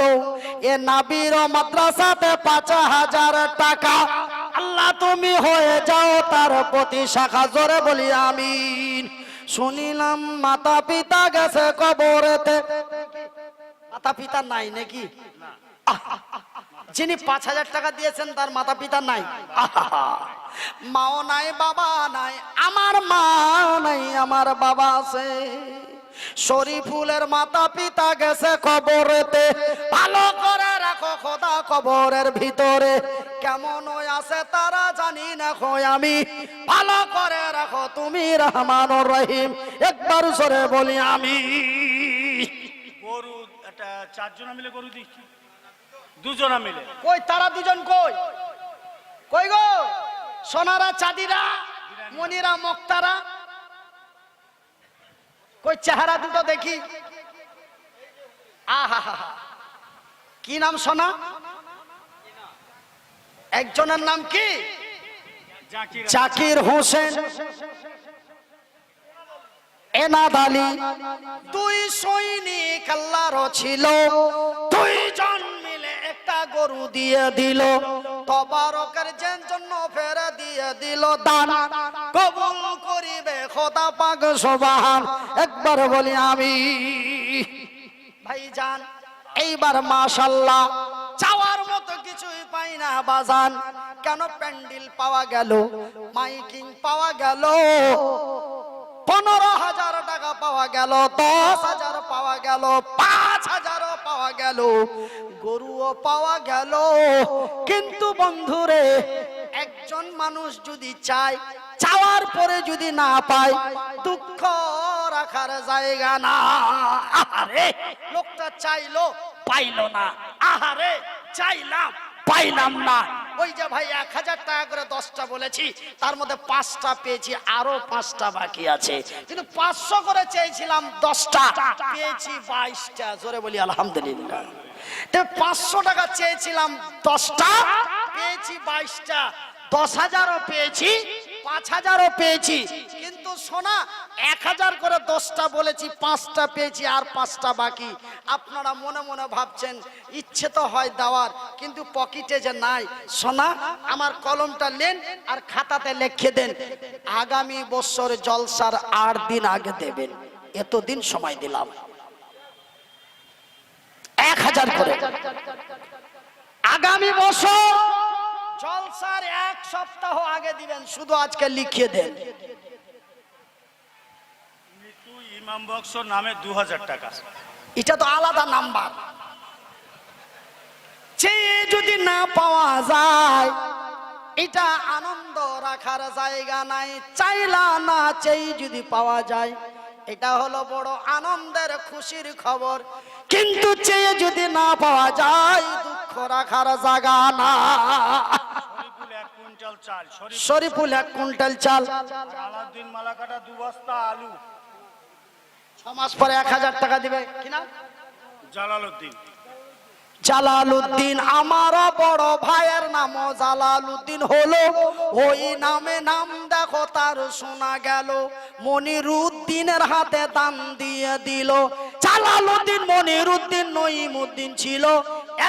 এ নাবির মাদ্রাসাতে 5,000 টাকা, আল্লাহ তুমি হয়ে যাও তার প্রতি শাখা, জোরে বলি আমিন। শুনিলাম মাতা পিতা গেছে কবরেতে, মাতা পিতা নাই নাকি? যিনি 5,000 টাকা দিয়েছেন তার মাতা পিতা নাই, মাও নাই বাবা নাই, আমার মা নাই আমার বাবা আছে। শরীফুলের মাতা পিতা গেছে কবরেতে, ভালো করে রাখো খোদা কবরের ভিতরে, কেমন আছে তারা জানি না খোয় আমি, ভালো করে রাখো তুমি রহমানুর রহিম, একবার জোরে বলি আমি। গরু একটা 4 জনা মিলে গরু দিচ্ছি, 2 জনা মিলে। কই তারা দুজন কই? কই গো সোনারা চাঁদিরা মনিরা মুক্তারা কই চেহারা দুটো দেখি। আহা হা হা, কি নাম সোনা? একজনের নাম কি? জাকির হোসেন, এনাদ আলী। দুই সৈনিক আল্লাহর ছিল, দুইজন মিলে একটা গরু দিয়ে দিল। তবারকের জন্য ফেরে দিয়ে দিল দান। কবুল করিবে খোদা পাক সুবহান। একবার বলি আমি। ভাইজান এইবার মাশাআল্লাহ চাওয়ার মতো কিছুই পাই না বাজান। কেন? প্যান্ডেল পাওয়া গেল, মাইকিং পাওয়া গেল, 15,000 টাকা পাওয়া গেল, 10,000 পাওয়া গেল, 5,000 পাওয়া গেল, গরুও পাওয়া গেল। কিন্তু বন্ধুরে, একজন মানুষ যদি চায়, চাওয়ার পরে যদি না পায়, দুঃখ রাখার জায়গা না। আহারে, লোকটা চাইলো পাইলো না, আহারে চাইলাম পাইলাম না। ওই যে ভাই 1,000 টাকা করে 10টা বলেছি, তার মধ্যে 5টা পেয়েছি, আরো 5টা বাকি আছে। কিন্তু 500 করে চেয়েছিলাম 10টা, পেয়েছি 22টা। জোরে বলি আলহামদুলিল্লাহ। 500 টাকা চেয়েছিলাম 10টা, পেয়েছি 22টা। 10,000ও পেয়েছি, 5,000ও পেয়েছি। কিন্তু সোনা 1,000 করে 10টা বলেছি, 5টা পেয়েছি, আর 5টা বাকি। আপনারা মনে মনে ভাবছেন ইচ্ছে তো হয় দেওয়ার, কিন্তু পকেটে যে নাই। সোনা আমার কলমটা নেন আর খাতাতে লিখে দেন, আগামী বছর জলসার 8 দিন আগে দেবেন। এতদিন সময় দিলাম, 1,000 করে। আগামী বছর জলসার 1 সপ্তাহ আগে দিবেন, শুধু আজকে লিখিয়ে দেন। মৃত্যু ইমাম বক্স নামে 2,000 টাকা। এটা তো আলাদা নাম্বার। চেয়ে যদি না পাওয়া যায়, এটা আনন্দ রাখার জায়গা নাই। চাইলা না চেয়ে যদি পাওয়া যায়, এটা হলো বড় আনন্দের খুশির খবর। কিন্তু চেয়ে যদি না পাওয়া যায়, দুঃখ রাখার জায়গা না। শরীফুল 1 কুইন্টাল চাল, আলাউদ্দিন মালাকাটা 2 বস্তা আলু। 6 মাস পরে 1,000 টাকা দিবে। কি নাম? জালালউদ্দিন। জালালউদ্দিন, আমার বড় ভাইয়ের নাম জালালউদ্দিন হলো, ওই নামে নাম দেখো তার শোনা গেল। মনিরউদ্দিনের হাতে দান দিয়ে দিল। জালালউদ্দিন, মনিরউদ্দিন, নঈমউদ্দিন ছিল।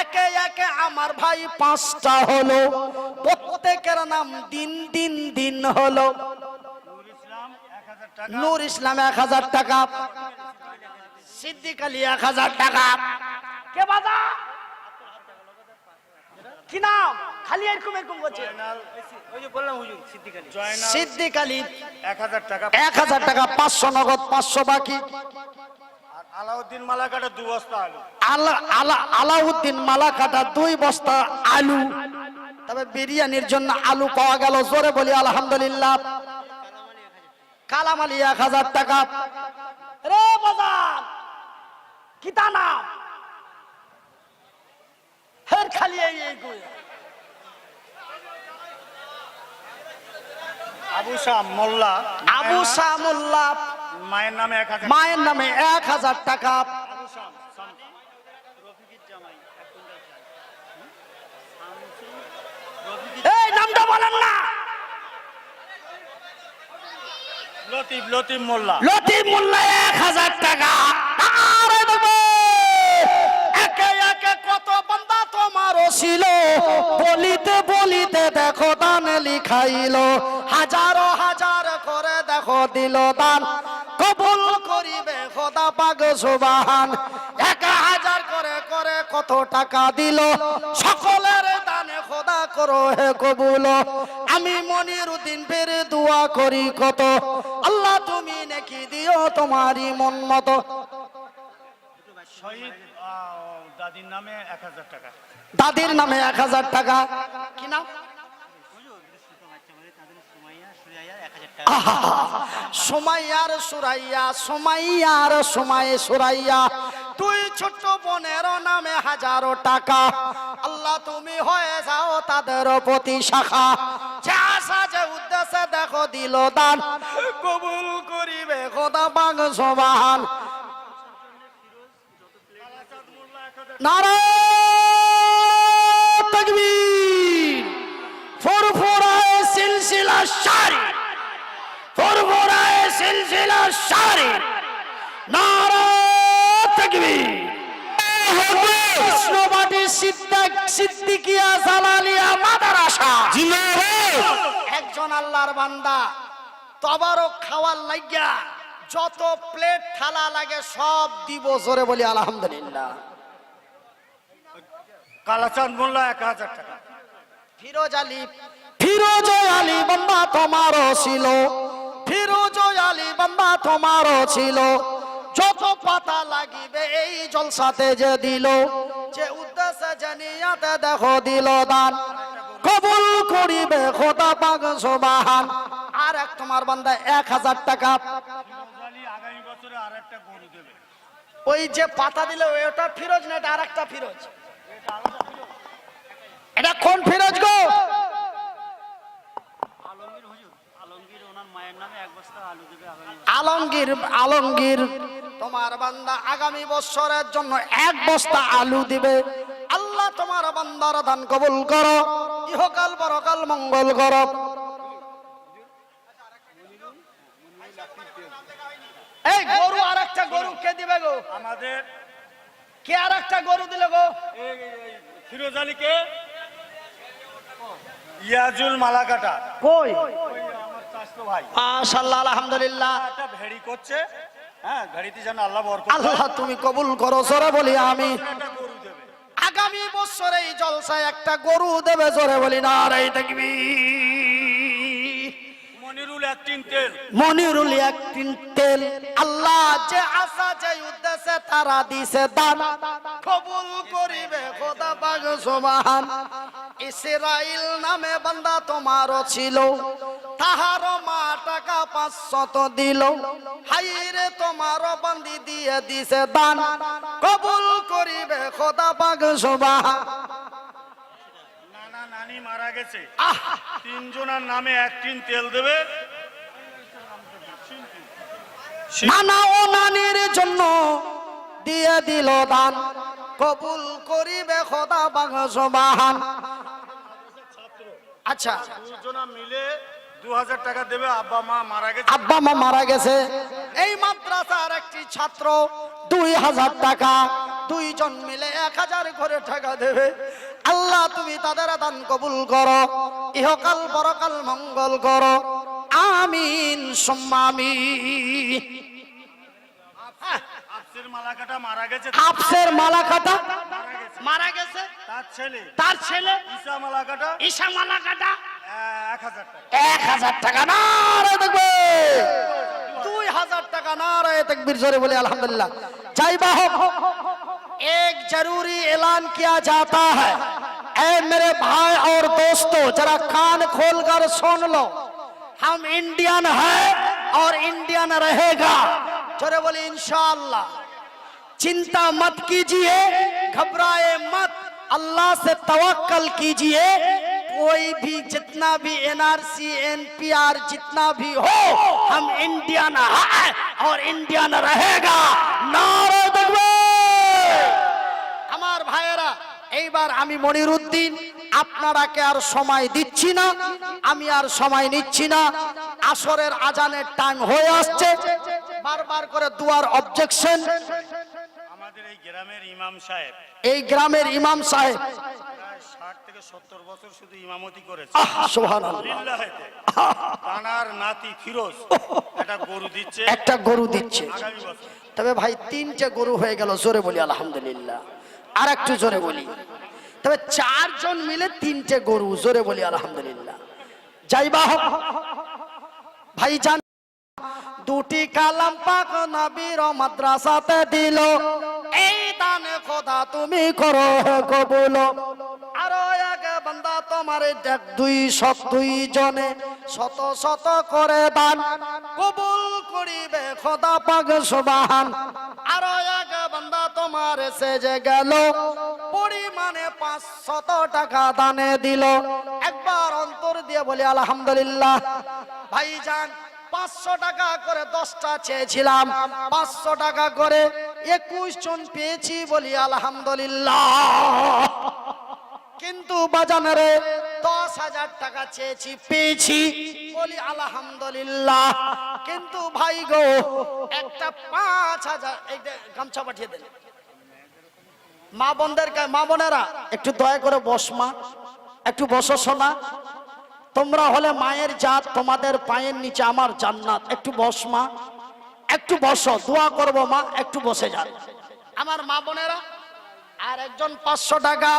একে একে আমার ভাই 5টা হলো। প্রত্যেকের নাম দিন দিন দিন হলো। নূর ইসলাম 1,000 টাকা, সিদ্দিক আলী 1,000 টাকা। কে বাজা? কি নাম? খালি এরকম এরকম করছে। ওই যে বললাম হুজুর, সিদ্দিক আলী। সিদ্দিক আলী 1,000 টাকা। 1,000 টাকা, 500 নগদ, 500 বাকি। আর আলাউদ্দিন মালাকাটা 2 বস্তা আলু। আলাউদ্দিন মালাকাটা 2 বস্তা আলু। তবে বিরিয়ানির জন্য আলু পাওয়া গেল। জোরে বলি আলহামদুলিল্লাহ। কালাম আলী 1,000 টাকা। রে বাজার কিতা নাম? হের খালি এই আবু শাহ মোল্লা। আবু শাহ মোল্লা, মায়ের নামে 1,000। মায়ের নামে 1,000 টাকা। এই নামটা বলেন না। লতিফ মোল্লা। লতিফ মোল্লা 1,000 টাকা। আরে দেবো, একে একে কত বান্দা তোমারও ছিল। বলিতে বলিতে দেখো দান লিখাইল। হাজারো হাজার করে দেখো দিল দান। কবুল করিবে খোদা পাক সুবহান। 1,000 করে করে কত টাকা দিল। সকলের দানে খোদা করো হে কবুল। আমি মনিরউদ্দিন ফের দোয়া করি কত, আল্লাহ তুমি নাকি দিও তোমারই মন মতো। শহীদ দাদির নামে 1,000 টাকা। দাদির নামে 1,000 টাকা। কি নাম? সুমাইয়ার সুরাইয়া, সুমাইয়ার সুমায়ে সুরাইয়া। 2 ছোট্ট বোনের নামে 1,000 টাকা। আল্লাহ তুমি হয়ে যাও তাদের প্রতি শাখা। 6 উদ্দেশ্যে দেখো দিল দান, কবুল করিবে খোদা পাক সুবহান। নারায়ে তাকবীর, ফুরফুরায়ে সিলসিলা শারি, ফুরফুরায়ে সিলসিলা শারি, নারায়ে তাকবীর। কৃষ্ণবাটি সিদ্দিকিয়া জালালিয়া মাদ্রাসা জিন্দাবাদ। একজন আল্লাহর বান্দা তবারক খাওয়ার লাগিয়া যত প্লেট থালা লাগে সব দিব, জোরে বলি আলহামদুলিল্লাহ। কালাচাঁদ মোল্লা 1000 টাকা। ফিরোজ আলী বান্দা তোমারও ছিল, ফিরোজ আলী বান্দা তোমারও ছিল, যত পাতা লাগিবে এই জলসাতে যে দিল, যে উদ্দেশ্যে যে নিয়াতে দেখো দিল দান, কবুল করিবে খোদা পাক সুবহান। আর এক তোমার বান্দা 1000 টাকা। ফিরোজ আলী আগামী বছরে আরেকটা গরু দেবে। ওই যে পাতা দিল ওটা ফিরোজ না, এটা আরেকটা ফিরোজ। এটা কোন ফিরোজ গো? আলমগীর হুজুর, আলমগীর ওনার মায়ের নামে 1 বস্তা আলু দেবে আগামী বছর। আলমগীর তোমার বান্দা আগামী বছরের জন্য 1 বস্তা আলু দিবে। আল্লাহ তোমার বান্দার দান কবুল করো, ইহকাল পরকাল মঙ্গল করো। এই গরু আরেকটা গরু কে দিবে গো? আমাদের কে আরেকটা গরু দিলে গো? ফিরোজ আলীকে ইয়াজুল মালাকাটা কই? আমার চাচতো ভাই মাশাআল্লাহ আলহামদুলিল্লাহ। একটা ভেড়ি করছে, হ্যাঁ ভেড়িতে যেন আল্লাহ বরকত আল্লাহ তুমি কবুল করো, জোরে বলি আমি। একটা গরু দেবে। আগামী বছরে এই জলসায় একটা গরু দেবে, জোরে বলি নারায়ে তাকবীর। মনিরুল 1 টিন তেল, মনিরুল 1 টিন তেল। আল্লাহ যে আশা যে উদ্দেশ্যে তারা দিছে দান, কবুল করিবে খোদা পাক সুবহান। ইসরাইল নামে বান্দা তোমারও ছিল, তাহার মা টাকা 500 দিল, হাইরে তোমারও বান্দি দিয়ে দিছে দান, কবুল করিবে খোদা পাক সুবহান। নানা নানি মারা গেছে, 3 জনের নামে 1 টিন তেল দেবে। নানা ও নানির জন্য দিয়ে দিল দান, কবুল করিবে খোদা পাক সুবহান। আচ্ছা 2 জনা মিলে 2000 টাকা দেবে। আব্বা মা মারা গেছে, আব্বা মা মারা গেছে, এই মাদ্রাসার একটি ছাত্র 2000 টাকা, 2 জন মিলে 1000 করে টাকা দেবে। আল্লাহ তুমি তাদের দান কবুল করো, ইহকাল পরকাল মঙ্গল করো, আমিন সুম্মা আমিন। আফসের মালাকাটা মারা গেছে, আফসের মালাকাটা মারা গেছে। তার ছেলে ঈসা মালাকাটা, ঈশা মালাকাটা 1000 টাকা। 1000 টাকা। নারে দেখবে 2000 টাকা। नारे तकबीर जोरे बोले अल्हम्दुलिल्लाह। जय बाहो। एक जरूरी ऐलान किया जाता है, ऐ मेरे भाई और दोस्तों जरा कान खोलकर सुन लो, हम इंडियन है और इंडियन रहेगा। जोरे बोले इंशाअल्लाह। चिंता मत कीजिए, घबराए मत, अल्लाह से तवक्कल कीजिए। कोई भी जितना भी एनआरसी एनपीआर जितना भी हो, हम इंडियन है और इंडियन रहेगा। नारे तकबीर। আমার ভাইয়েরা, এইবার আমি মনিরউদ্দিন আপনারাকে আর সময় দিচ্ছি না, আমি আর সময় নিচ্ছি না। আসরের আজানের টাইম হয়ে আসছে, বারবার করে দুয়ার অবজেকশন। আমাদের এই গ্রামের ইমাম সাহেব, এই গ্রামের ইমাম সাহেব প্রায় 60 থেকে 70 বছর শুধু ইমামতি করেছে। সুবহানাল্লাহ। লিল্লাহিতে তানার নাতি ফিরোজ একটা গরু দিচ্ছে, একটা গরু দিচ্ছে। আগামী বছর। তবে ভাই 3টে গরু হয়ে গেল, জোরে বলি আলহামদুলিল্লাহ। আর একটু জোরে বলি, তবে 4 জন মিলে 3টে গরু, জোরে বলি আলহামদুলিল্লাহ। যাইবা হোক ভাই জান, 2টি কালাম পাক নবীর মাদ্রাসাতে দিল, এই দানে খোদা তুমি করো কবুল। আরো এক বান্দা তোমার 202 জনে শত শত করে দান, কবুল করিবে খোদা পাক সুবহান। আরো এক বান্দা তোমার সেজে গেল, পরিমাণে 500 টাকা দানে দিল। একবার অন্তর দিয়ে বলি আলহামদুলিল্লাহ। ভাইজান 500 টাকা করে 10টা চেয়েছিলাম, 500 টাকা করে 21 জন পেয়েছি, বলি আলহামদুলিল্লাহ। কিন্তু বাজারে 10,000 টাকা চেয়েছি, পেয়েছি, বলি আলহামদুলিল্লাহ। কিন্তু ভাই গো, একটা 5,000 এইটা গামছা পাঠিয়ে দেন। মা বোনদেরকে, মা বোনেরা একটু দয়া করে বস, মা একটু বসো শোনা, তোমরা হলে মায়ের জাত, তোমাদের পায়ের নিচে আমার জান্নাত। একটু বস মা, একটু বসো, দোয়া করব মা, একটু বসে যান আমার মা বোনেরা। আর একজন 500 টাকা,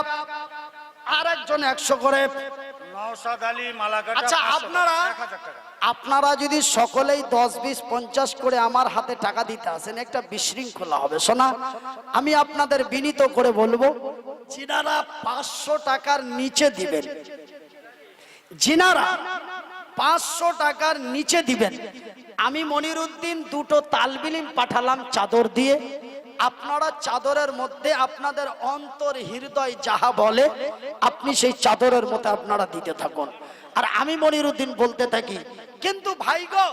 আর একজন 100 করে। নওশাদ আলী মালাকাটা। আচ্ছা, 1000 টাকা। আপনারা যদি সকলেই 10, 20, 50 করে আমার হাতে টাকা দিতে আসেন, একটা বিশৃঙ্খলা হবে। শোনা, আমি আপনাদের বিনীত করে বলবো, যিনারা 500 টাকার নিচে দিবেন, যিনারা 500 টাকার নিচে দিবেন, আমি মনিরউদ্দিন 2টো তালবিলিম পাঠালাম চাদর দিয়ে। আপনারা চাদরের মধ্যে আপনাদের অন্তর হৃদয় যাহা বলে, আপনি সেই চাদরের মধ্যে আপনারা দিতে থাকুন, আর আমি মনিরউদ্দিন বলতে থাকি। কিন্তু ভাই গো,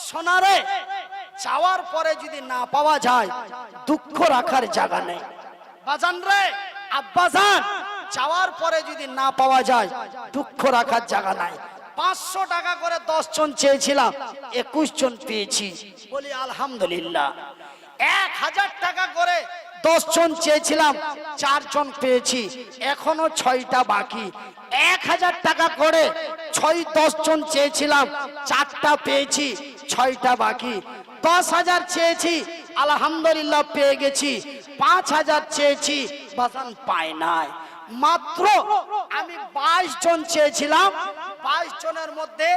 সোনারে, চাওয়ার পরে যদি না পাওয়া যায়, দুঃখ রাখার জায়গা নেই। বাজান রে, আব্বাজান, চাওয়ার পরে যদি না পাওয়া যায়, দুঃখ রাখার জায়গা নাই। 500 টাকা করে 10 জন চেয়েছিলাম, 21 জন পেয়েছি, বলি আলহামদুলিল্লাহ। 1000 টাকা করে 10 জন চেয়েছিলাম, 4 জন পেয়েছি, এখনো 6টা বাকি। 1000 টাকা করে 10 জন চেয়েছিলাম, 4টা পেয়েছি, 6টা বাকি। 10,000 চেয়েছি, আলহামদুলিল্লাহ পেয়ে গেছি। 5,000 চেয়েছি, বাজান পাই নাই। মাত্র আমি 22 জন চেয়েছিলাম, 22 জনের মধ্যে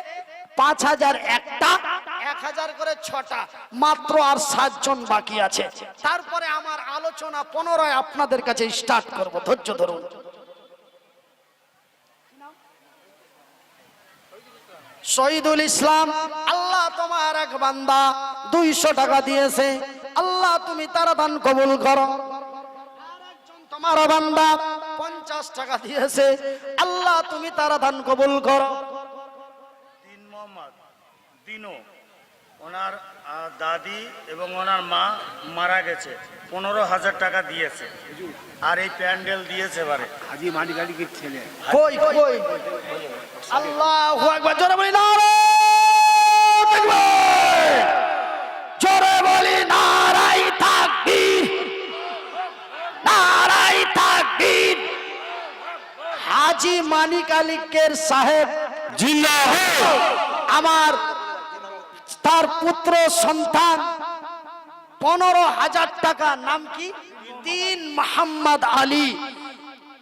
5,000 একটা, 1,000 করে 6টা, মাত্র আর 7 জন বাকি আছে। তারপরে আমার আলোচনা পুনরায় আপনাদের কাছে স্টার্ট করব, ধৈর্য ধরুন। শহীদুল ইসলাম, আল্লাহ তোমার এক বান্দা 200 টাকা দিয়েছে, আল্লাহ তুমি তার দান কবুল করো। আরেকজন তোমার বান্দা 50 টাকা দিয়েছে, আল্লাহ তুমি তার দান কবুল করো। তিন মোহাম্মদ দিনো, ওনার দাদি এবং ওনার মা মারা গেছে, 15,000 টাকা দিয়েছে, আর এই প্যান্ডেল দিয়েছে এবারে হাজি মালিক আলীর ছেলে। কই কই, আল্লাহু আকবার, জোরে বলি নারায়ে তাকবীর, জোরে বলি নারায়ে তাকবীর, নারায়ে তাকবীর। হাজি মানিক আলীকের সাহেব জিন্দাবাদ। আমার তার পুত্র সন্তান 15,000 টাকা, নাম কি? তিন মোহাম্মদ আলী,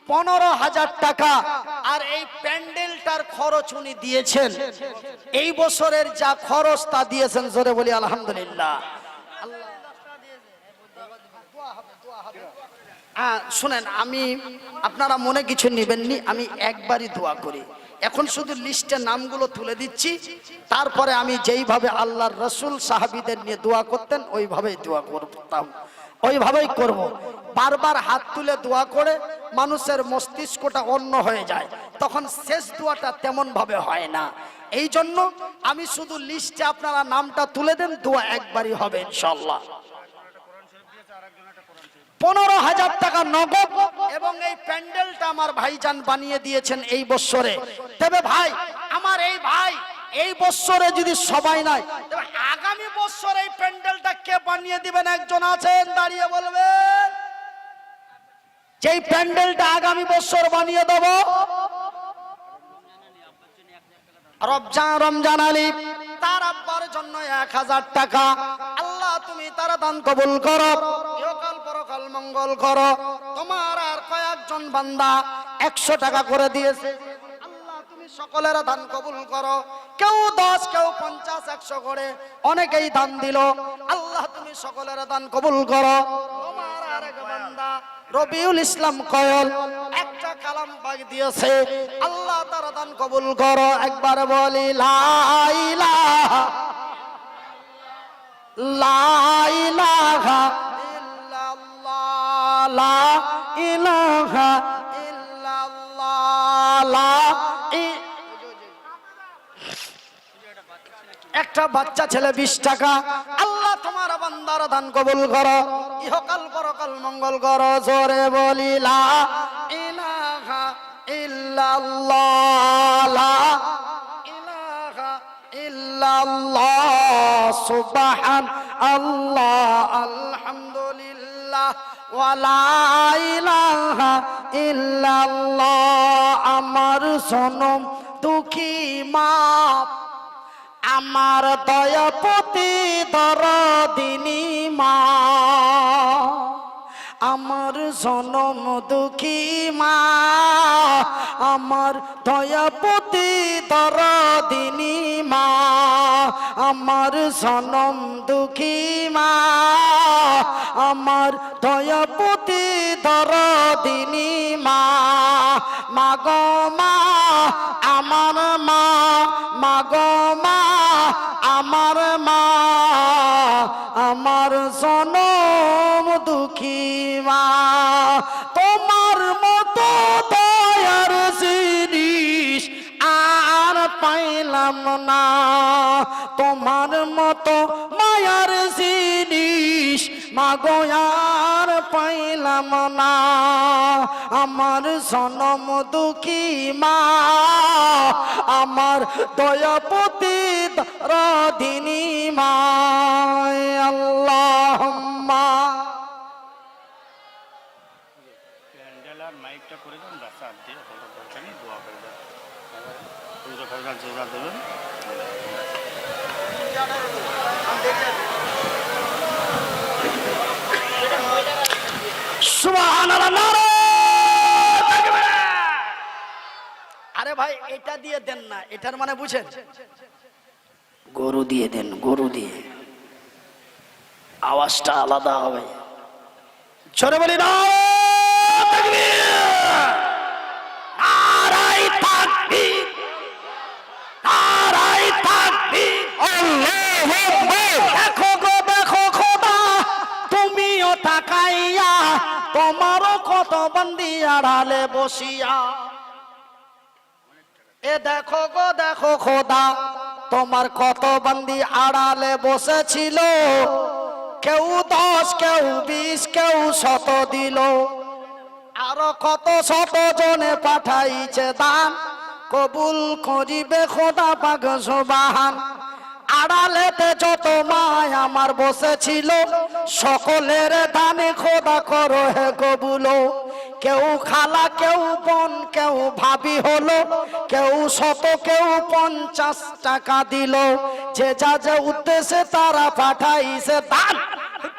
15,000 টাকা। আর এই প্যান্ডেলটার খরচ উনি দিয়েছেন, এই বছরের যা খরচ তা দিয়েছেন, জোরে বলি আলহামদুলিল্লাহ। শুনেন, আমি আপনারা মনে কিছু নেবেননি, আমি একবারই দোয়া করি। এখন শুধু লিস্টে নামগুলো তুলে দিচ্ছি, তারপরে আমি যেইভাবে আল্লাহর রসুল সাহাবীদের নিয়ে দোয়া করতেন ওইভাবেই দোয়া করতাম, ওইভাবেই করব। বারবার হাত তুলে দোয়া করে মানুষের মস্তিষ্কটা অন্য হয়ে যায়, তখন শেষ দোয়াটা তেমন ভাবে হয় না। এই জন্য আমি শুধু লিস্টে আপনারা নামটা তুলে দেন, দোয়া একবারই হবে ইনশাআল্লাহ। 15,000 টাকা নগদ, এবং এই প্যান্ডেলটা আমার ভাইজান বানিয়ে দিয়েছেন এই বছরে। তবে ভাই, আমার এই ভাই এই বছরে যদি সবাই নাই, তবে আগামী বছর এই প্যান্ডেলটা কে বানিয়ে দিবেন? একজন আছেন, দাঁড়িয়ে বলবেন। যেই প্যান্ডেলটা আগামী বছর বানিয়ে দেব, রমজান আলী, তার আব্বার জন্য 1,000 টাকা। আল্লাহ তুমি তার দান কবুল করো, ইহকাল পরকাল মঙ্গল করো। তোমার আর কয়েকজন বান্দা 100 টাকা করে দিয়েছে, আল্লাহ তুমি সকলের দান কবুল করো। কেউ 10, কেউ 50, 100 করে অনেকেই দান দিল, আল্লাহ তুমি সকলের দান কবুল করো। তোমার আর এক বান্দা রবিউল ইসলাম কয়ল একটা কালাম পাক দিয়েছে, আল্লাহ তার দান কবুল করো। একবার বলি লা ইলাহা ইল্লাল্লাহ, লা ইলাহা ইল্লাল্লাহ, লা একটা বাচ্চা ছেলে 20 টাকা। আল্লাহ তোমার বান্দার দান কবুল করো, ইহকাল পরকাল মঙ্গল করো। জোরে বলি লা ইলাহা ইল্লাল্লাহ, লা ইলাহা ইল্লাল্লাহ, সুবহানাল্লাহ, আলহামদুলিল্লাহ, ওয়া লা ইলাহা ইল্লাল্লাহ। আমার সনম দুঃখী মা, আমার দয়াপতি দরদিনী মা, আমার জনম দুঃখী মা, আমার দয়াপতি দরদিনী মা, আমার জনম দুঃখী মা, আমার দয়াপতি দরদিনী মা। মাগো মা আমার মা, মাগো মা আমার মা, আমার জনম দুঃখী মা। তোমার মতো দয়ার জিনিস আর পাইলাম না, তোমার মতো মায়ার জিনিস মাগো আর পাইলাম না। আমার জনম দুঃখী মা, আমার দয়াপতি দরদিনী মা। আল্লাহুম্মা প্যান্ডেল আর মাইকটা করে দেন, রাস্তা দিয়ে কোনো দরকার নেই, দোয়া করে দেন। পুজো করবেন, জোড়া দেবেন। সুবহানাল্লাহ, নারে তাকবীর। আরে ভাই এটা দিয়ে দেন না, এটার মানে বুঝেন? গরু দিয়ে দেন, গরু দিয়ে আওয়াজটা আলাদা হবে। ছোট বলি না তাকবীর, নারায়ে তাকবীর, নারায়ে তাকবীর, আল্লাহু আকবার। দেখো গো দেখো খোদা, তুমিও তাকাইয়া, তোমারও কত বন্দি আড়ালে বসিয়া। এ দেখো গো দেখো খোদা, তোমার কত বন্দি আড়ালে বসেছিল। কেউ 10, কেউ 20, কেউ 100 দিল, আরো কত শত জনে পাঠাইছে দান, কবুল করিবে খোদা পাক সুবহান। আড়ালেতে যত মায় আমার বসেছিল, সকলের দানে খোদা করো হে কবুল। কেউ খালা, কেউ বোন, কেউ ভাবি হলো, কেউ 100, কেউ 50 টাকা দিল। যে যা যে উদ্দেশ্যে তারা পাঠাইছে দান,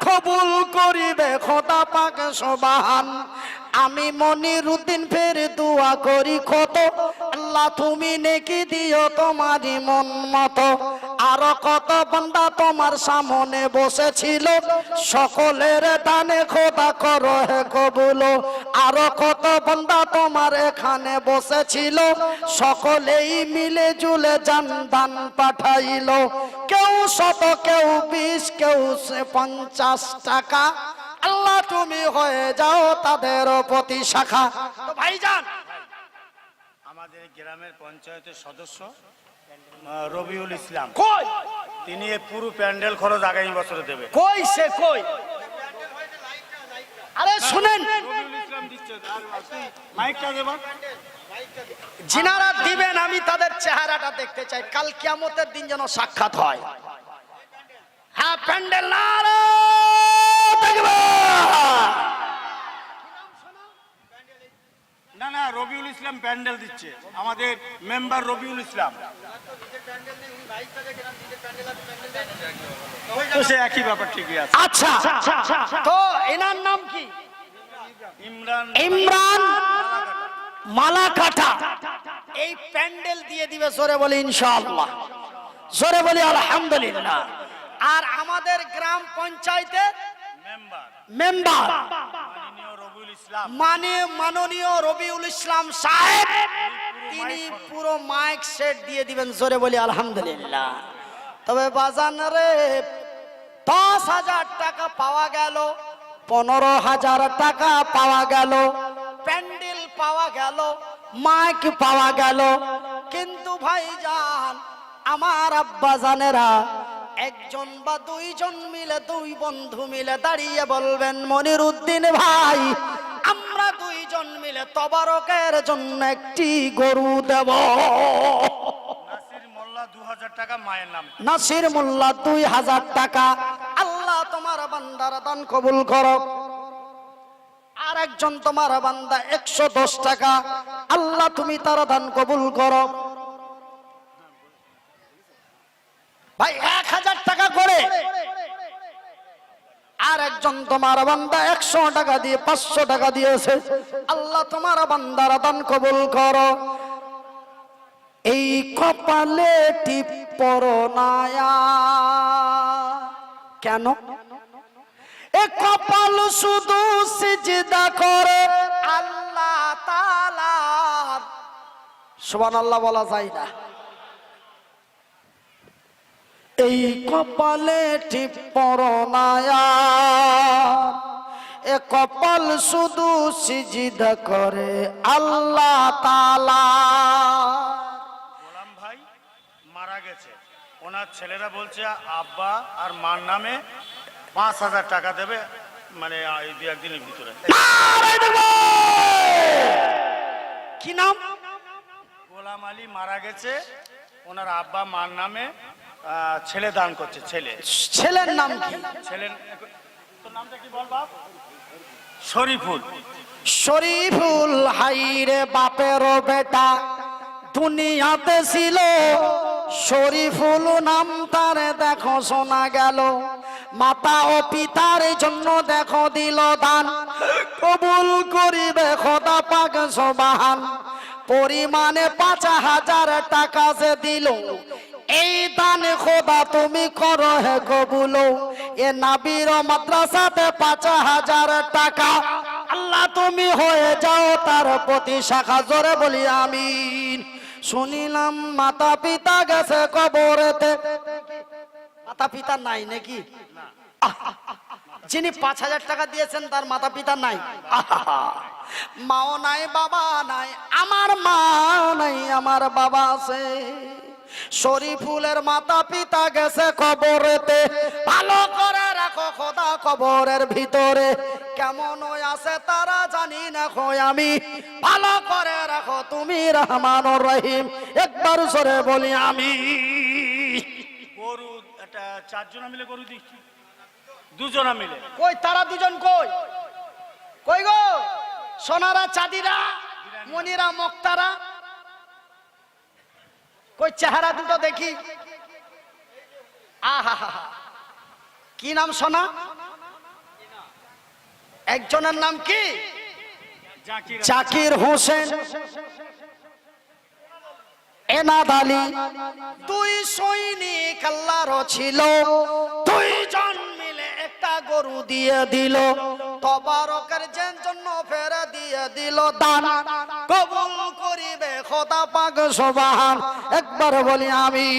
কবুল করিবে খোদা পাক সুবহান। আমি মনিরউদ্দিন ফের দোয়া করি কত, আল্লাহ তুমি নেকি দিও তোমারই মন মতো। আরো কত বান্দা তোমার সামনে বসেছিল, সকলের দানে খোদা করো হে কবুল। আরো কত বান্দা তোমার এখানে বসেছিল, সকলেই মিলে জুলে জান দান পাঠাইল। কেউ 100, কেউ 20, কেউ 50 টাকা। আল্লাহ তুমি হয়ে যাও তাদের প্রতি শাখা। তো ভাইজান, আমাদের গ্রামের পঞ্চায়েতের সদস্য রবিউল ইসলাম, কই তিনি এই পুরো প্যান্ডেল খরচ আগামী বছরে দেবে। কই সে কই? আরে শুনেন, রবিউল ইসলাম দিচ্ছে, আর আপনি মাইকটা দেবেন। যিনারা দিবেন আমি তাদের চেহারাটা দেখতে চাই, কাল কিয়ামতের দিন যেন সাক্ষাৎ হয়। হ্যাঁ, প্যান্ডেল নারে তাকবীর। না না, রবিউল ইসলাম প্যান্ডেল দিচ্ছে, আমাদের মেম্বার রবিউল ইসলাম। তো সে একই ব্যাপার, ঠিকই আছে। আচ্ছা, তো এনার নাম কি? ইমরান ইমরান মালাকাটা। এই প্যান্ডেল দিয়ে দিবে, জোরে বলি ইনশাআল্লাহ, জোরে বলি আলহামদুলিল্লাহ। আর আমাদের গ্রাম পঞ্চায়েতের মেম্বার মাননীয় রবিউল ইসলাম সাহেব, তিনি পুরো মাইক সেট দিয়ে দিবেন, জোরে বলি আলহামদুলিল্লাহ। তবে বাজান রে, 10,000 টাকা পাওয়া গেল, 15,000 টাকা পাওয়া গেল, প্যান্ডেল পাওয়া গেল, মাইক পাওয়া গেল, কিন্তু ভাইজান আমার আব্বা জানেরা একজন বা দুইজন মিলে, দুই বন্ধু মিলে দাঁড়িয়ে বলবেন, মনির উদ্দিন ভাই আমরা দুইজন মিলে তবারকের জন্য একটি গরু দেব। নাসির মোল্লা 2000 টাকা মায়ের নাম। নাসির মোল্লা 2000 টাকা। আল্লাহ তোমার বান্দার দান কবুল করো। আর একজন তোমার বান্দা 110 টাকা, আল্লাহ তুমি তার দান কবুল করো। ভাই 1000 টাকা করে। আর একজন তোমার বান্দা 100 টাকা দিয়ে 500 টাকা দিয়েছে, আল্লাহ তোমার বান্দার দান কবুল করো। এই কপালে টিপ পরনায়া কেন? এ কপাল শুধু সিজদা করে আল্লাহ তাআলার, সুবহানাল্লাহ বলা যায় না। এই কপালে টিপ পরনায়া, এ কপাল শুধু সিজদা করে আল্লাহ তাআলা। গোলাম ভাই মারা গেছে, ওনার ছেলেরা বলছে আব্বা আর মার নামে 5000 টাকা দেবে, মানে এই 2-1 দিনের ভিতরে। কি নাম? গোলাম আলী মারা গেছে, ওনার আব্বা মার নামে ছেলে দান করছে। ছেলের নাম কি? ছেলের তোর নামটা কি বল বাপ? শরীফুল। শরীফুল। হাইরে বাপের বেটা দুনিয়াতে ছিল শরীফুল নাম, তার দেখো শোনা গেল। মাতা ও পিতার জন্য দেখো দিল দান, কবুল করিবে খোদা পাক সুবহান। পরিমাণে 5000 টাকা যে দিল, এই দান খোদা তুমি করো হে কবুল। এ নাবির মাদ্রাসাতে 5000 টাকা, আল্লাহ তুমি হয়ে যাও তার প্রতি শাখা। জোরে বলি আমিন। শুনিলাম মাতা পিতা গেছে কবরেতে। মাতা পিতা নাই নাকি? যিনি 5000 টাকা দিয়েছেন তার মাতা পিতা নাই? মাও নাই, বাবা নাই। আমার মা নাই, আমার বাবা আছে। শরীফুলের মাতা পিতা গেছে কবরেতে, ভালো করে রাখো খোদা কবরের ভিতরে। কেমন আছে তারা জানি না খোয় আমি, ভালো করে রাখো তুমি রহমানুর রহিম। একবার জোরে বলি আমি। গরু এটা 4 জনা মিলে গরু দিচ্ছি, 2 জনা মিলে। কই তারা দুজন কই? কই গো সোনারা চাঁদিরা মনিরা মুক্তারা কই? চেহারা দুটো দেখি। আহা, কি নাম সোনা? একজনের নাম কি? জাকির হোসেন, এনাদ আলী। 2 সৈনিক আল্লাহর ছিল, 2 জন মিলে একটা গরু দিয়ে দিল। তবারকের জন্য ফেরা দিয়ে দিল দান, কবুল করিবে খোদা পাক সুবহান। একবার বলি আমি।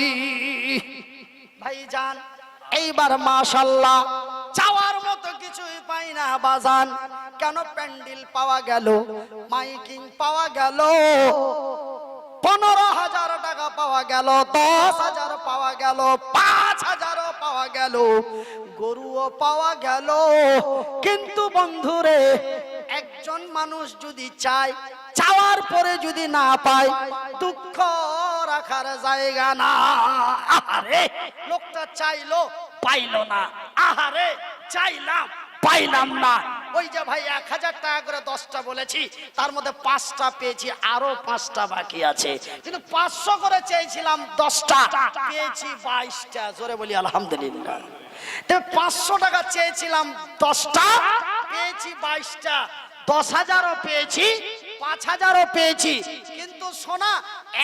ভাইজান এইবার মাশাআল্লাহ চাওয়ার মতো কিছুই পাই না বাজান। কেন? প্যান্ডেল পাওয়া গেল, মাইকিং পাওয়া গেল, 15,000 টাকা পাওয়া গেল, 10,000 পাওয়া গেল, 5,000 পাওয়া গেল, গরুও পাওয়া গেল। কিন্তু বন্ধুরে, একজন মানুষ যদি চায়, চাওয়ার পরে যদি না পায়, দুঃখ রাখার জায়গা না। আহারে লোকটা চাইলো পাইলো না, আহারে চাইলাম পাইলাম না। ওই যে ভাই 1000 টাকা করে 10টা বলেছি, তার মধ্যে 5টা পেয়েছি, আরো 5টা বাকি আছে। কিন্তু 500 করে চেয়েছিলাম 10টা, পেয়েছি 22টা। জোরে বলি আলহামদুলিল্লাহ। তবে 500 টাকা চেয়েছিলাম 10টা, পেয়েছি 22টা। 10,000ও পেয়েছি, 5,000ও পেয়েছি। কিন্তু সোনা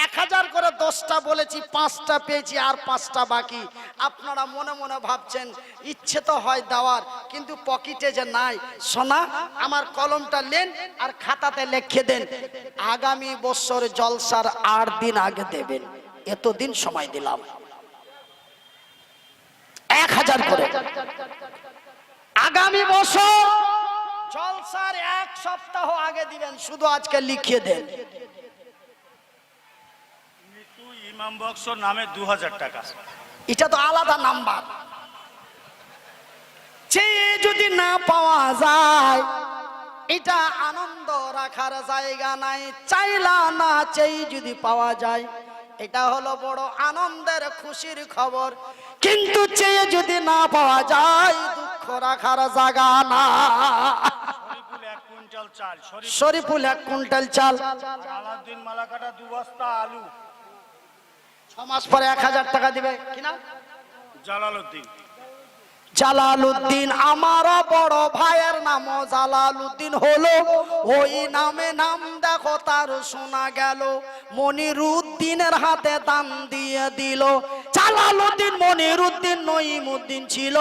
1000 করে 10টা বলেছি, 5টা পেয়েছি, আর 5টা বাকি। আপনারা মনে মনে ভাবছেন ইচ্ছে তো হয় দেওয়ার, কিন্তু পকেটে যে নাই। সোনা আমার কলমটা নেন আর খাতাতে লিখে দেন, আগামী বছর জলসার 8 দিন আগে দেবেন। এতদিন সময় দিলাম, 1000 করে। আগামী বছর জলসার 1 সপ্তাহ আগে দিবেন, শুধু আজকে লিখিয়ে দেন। ইমাম বক্সর নামে 2000 টাকা। এটা তো আলাদা নাম্বার। চেয়ে যদি না পাওয়া যায়, এটা আনন্দ রাখার জায়গা নাই। চাইলা না চেয়ে যদি পাওয়া যায়, এটা হলো বড় আনন্দের খুশির খবর। কিন্তু চেয়ে যদি না পাওয়া যায়, দুঃখ রাখার জায়গা না। শরীফুল 1 কুইন্টাল চাল, শরীফুল 1 কুইন্টাল চাল, আলাউদ্দিন মালাকাটা 2 বস্তা আলু। 6 মাস পরে 1000 টাকা দিবে কিনা? জালালউদ্দিন। জালালউদ্দিন আমার বড় ভাইয়ের নাম জালালউদ্দিন হলো, ওই নামে নাম দেখো তার শোনা গেল। মনিরুদ্দিনের হাতে দান দিয়ে দিল। জালালউদ্দিন, মনিরুদ্দিন, নঈমুদ্দিন ছিল।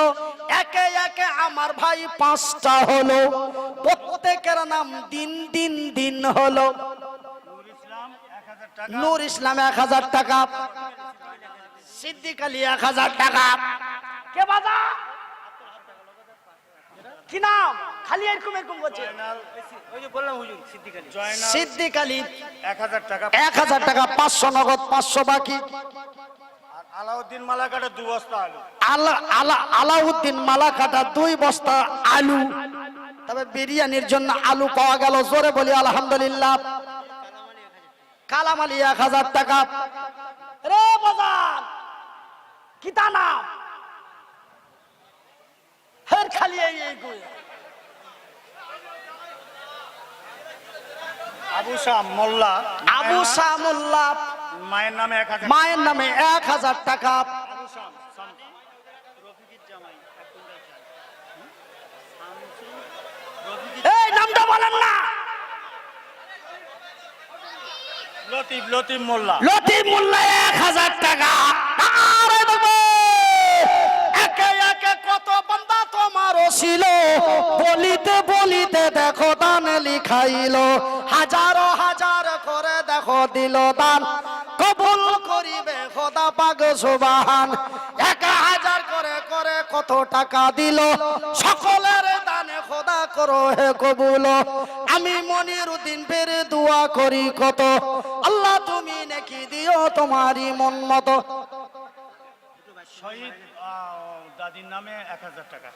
একে একে আমার ভাই 5টা হলো। প্রত্যেকের নাম দিন দিন দিন হলো। নূর ইসলাম 1000 টাকা। নূর ইসলাম 1000 টাকা, সিদ্দিক আলী 1000 টাকা। কে বাজা? কি নাম? খালি এরকম এরকম বলছে। ওই যে বললাম হুজুর সিদ্দিক আলী। জয়নাল সিদ্দিক আলী 1000 টাকা। 1000 টাকা, 500 নগদ, 500 বাকি। আর আলাউদ্দিন মালাকাটা 2 বস্তা আলু। আলাউদ্দিন মালাকাটা 2 বস্তা আলু। তবে বিরিয়ানির জন্য আলু পাওয়া গেল, জোরে বলি আলহামদুলিল্লাহ। কালাম আলী 1000 টাকা। রে বাজার কিতা নাম? হের খালি এই কই। আবু শাহ মোল্লা, আবু শাহ মোল্লা, মায়ের নামে 1000। মায়ের নামে 1000 টাকা। আবু শাহ রফিকের জামাই 1 কুইন্টাল চাল। এই নামটা বলেন না। লতিফ মোল্লা। লতিফ মোল্লা 1000 টাকা। আরে বাবা, একে একে কত বান্দা তোমারও ছিল। বলিতে বলিতে দেখো দান লিখাইলো। হাজারো হাজার করে দেখো দিল দান। কবুল করিবে খোদা পাক সুবহান। 1000 করে করে কত টাকা দিল। সকলের দানে খোদা করো হে কবুল। আমি মনিরুদ্দিন পেরে দোয়া করি কত, আল্লাহ তুমি নাকি দিও তোমারই মন মতো। শহীদ দাদির নামে 1000 টাকা।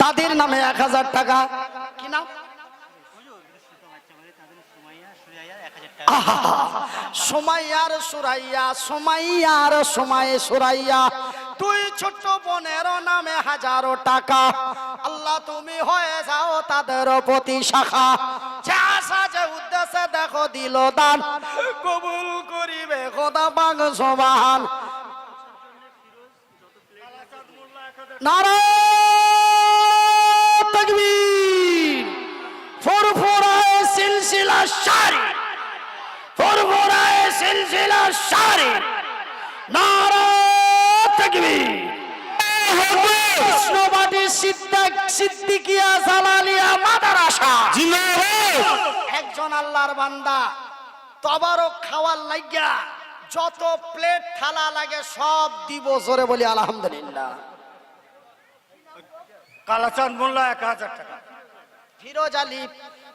দাদির নামে 1000 টাকা। কি নাম? হুজুর ছোট বাচ্চা বলে তাদের সুমাইয়া সুরাইয়া 1000 টাকা। সুমাইয়ার সুরাইয়া, সুমাইয়ার সুমায়ে সুরাইয়া, 2 ছোট্ট বোনের নামে 1000 টাকা। আল্লাহ তুমি হয়ে যাও তাদের প্রতি শাখা। যে আশা যে উদ্দেশ্যে দেখো দিল দান, কবুল করিবে খোদা পাক সুবহান। নারায়ে তাকবীর। ফুরফুরায়ে সিলসিলা শারি, ফুরফুরায়ে সিলসিলা শারি। নারায়ে তাকবীর। কৃষ্ণবাটি সিদ্দিকিয়া জালালিয়া মাদ্রাসা জিন্দাবাদ। একজন আল্লাহর বান্দা তবারক খাওয়ার লাগিয়া যত প্লেট থালা লাগে সব দিব, জোরে বলি আলহামদুলিল্লাহ। কালাচাঁদ মোল্লা 1000 টাকা।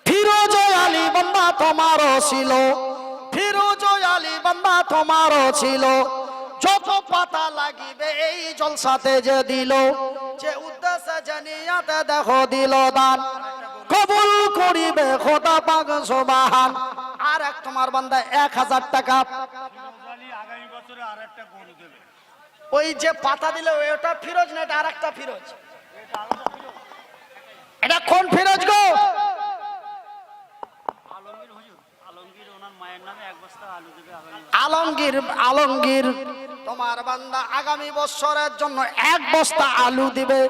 ফিরোজ আলী বান্দা তোমারও ছিল। ফিরোজ আলী বান্দা তোমারও ছিল। যত পাতা লাগিবে এই জলসাতে যে দিল, যে উদ্দেশ্যে যে নিয়াতে দেখো দিল দান, কবুল করিবে খোদা পাক সুবহান। আর এক তোমার বান্দা 1000 টাকা। ফিরোজ আলী আগামী বছরে আরেকটা গরু দেবে। ওই যে পাতা দিল ওটা ফিরোজ না, এটা আরেকটা ফিরোজ। এটা কোন ফিরোজ গো? আলমগীর হুজুর, আলমগীর ওনার মায়ের নামে 1 বস্তা আলু দেবে আগামী। আলমগীর তোমার বান্দা আগামী বছরের জন্য 1 বস্তা আলু দিবে।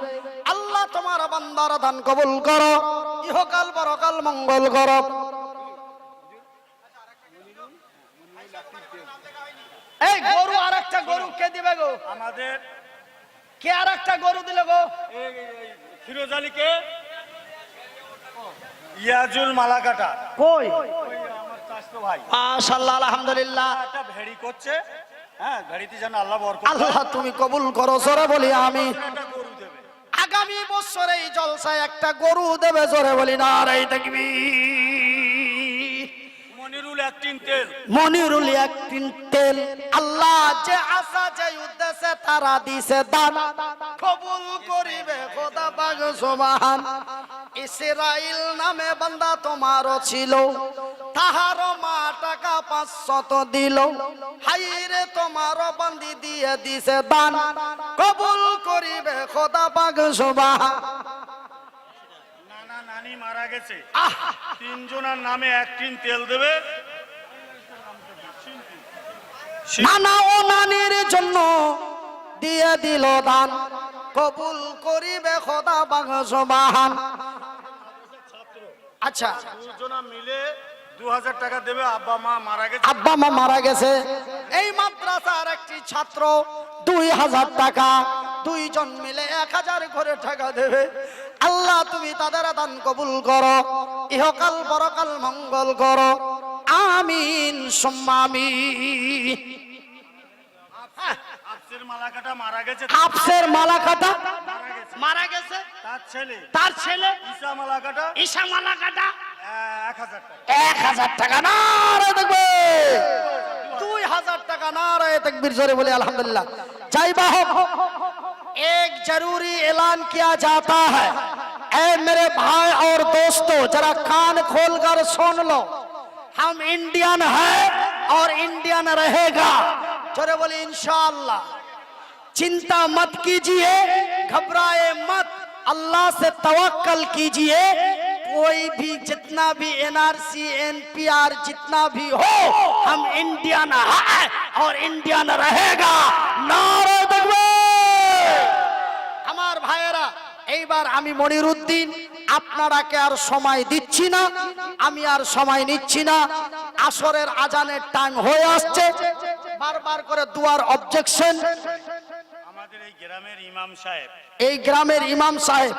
আল্লাহ তোমার বান্দার দান কবুল করো, ইহকাল পরকাল মঙ্গল করো। এই গরু আরেকটা গরু কে দিবে গো? আমাদের কে আরেকটা গরু দিলে গো? ফিরোজ আলীকে ইয়াজুল মালাকাটা। কই? আমার চাচতো ভাই মাশাআল্লাহ আলহামদুলিল্লাহ। একটা ভেড়ি করছে। হ্যাঁ, ভেড়িতে যেন আল্লাহ বরকত দেয়। আল্লাহ তুমি কবুল করো, জোরে বলি আমি। একটা গরু দেবে। আগামী বছর এই জলসায় একটা গরু দেবে, জোরে বলি নারায়ে তাকবীর। মনিরুল একটিন তেল। মনিরুল একটিন তেল। আল্লাহ যে আশা যে উদ্দেশ্যে তারা দিছে দান, কবুল করিবে খোদা পাক সুবহান। ইসরাইল নামে বান্দা তোমারও ছিল, তাহারও মা টাকা 500 দিল। হাইরে তোমারও বান্দি দিয়ে দিছে দান, কবুল করিবে খোদা পাক সুবহান। নানা নানি মারা গেছে, তিনজনের নামে একটিন তেল দেবে। নানা ও নানির জন্য দিয়ে দিল দান, কবুল করিবে খোদা পাক সুবহান। আচ্ছা, দুজনা মিলে 2000 টাকা দেবে। আব্বা মা মারা গেছে, আব্বা মা মারা গেছে। এই মাদ্রাসার একটি ছাত্র 2000 টাকা, দুইজন মিলে 1000 করে টাকা দেবে। আল্লাহ তুমি তাদের দান কবুল করো, ইহকাল পরকাল মঙ্গল করো, আমিন সুম্মা আমিন। আফসের মালাকাটা মারা গেছে, আফসের মালাকাটা মারা গেছে। মারা গেছে, তার ছেলে তার ছেলে ঈসা মালাকাটা ঈশা মালাকাটা 1000 টাকা। 1000 টাকা। নারে দেখবে 2000 টাকা। নারে তাকবীর, জোরে বলে अल्हम्दुलिल्लाह। जय बाप। एक जरूरी ऐलान किया जाता है, ऐ मेरे भाई और दोस्तों जरा कान खोलकर सुन लो, हम इंडियन है और इंडियन रहेगा। जोरे बोले इंशाअल्लाह। चिंता मत कीजिए, घबराए मत, अल्लाह से तवक्कल कीजिए। कोई भी जितना भी एनआरसी एनपीआर जितना भी हो, हम इंडियन है और इंडियन रहेगा। नारे तकबीर। আমার ভাইয়েরা, এইবার আমি মনিরউদ্দিন আপনারাকে আর সময় দিচ্ছি না, আমি আর সময় নিচ্ছি না। আসরের আজানের টাইম হয়ে আসছে, বারবার করে দুয়ার অবজেকশন। আমাদের এই গ্রামের ইমাম সাহেব, এই গ্রামের ইমাম সাহেব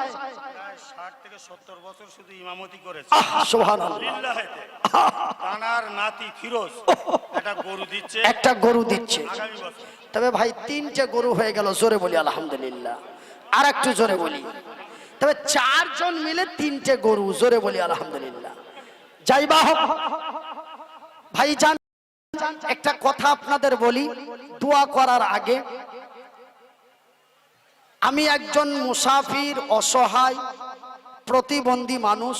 প্রায় 60 থেকে 70 বছর শুধু ইমামতি করেছে। সুবহানাল্লাহ। লিল্লাহিতে। তানার নাতি ফিরোজ একটা গরু দিচ্ছে, একটা গরু দিচ্ছে। আগামী বছর। তবে ভাই 3টে গরু হয়ে গেল, জোরে বলি আলহামদুলিল্লাহ। আর একটু জোরে বলি, তবে 4 জন মিলে 3টে গরু, জোরে বলি আলহামদুলিল্লাহ। যাই বা হোক ভাই জান, একটা কথা আপনাদের বলি দোয়া করার আগে। আমি একজন মুসাফির, অসহায়, প্রতিবন্ধী মানুষ।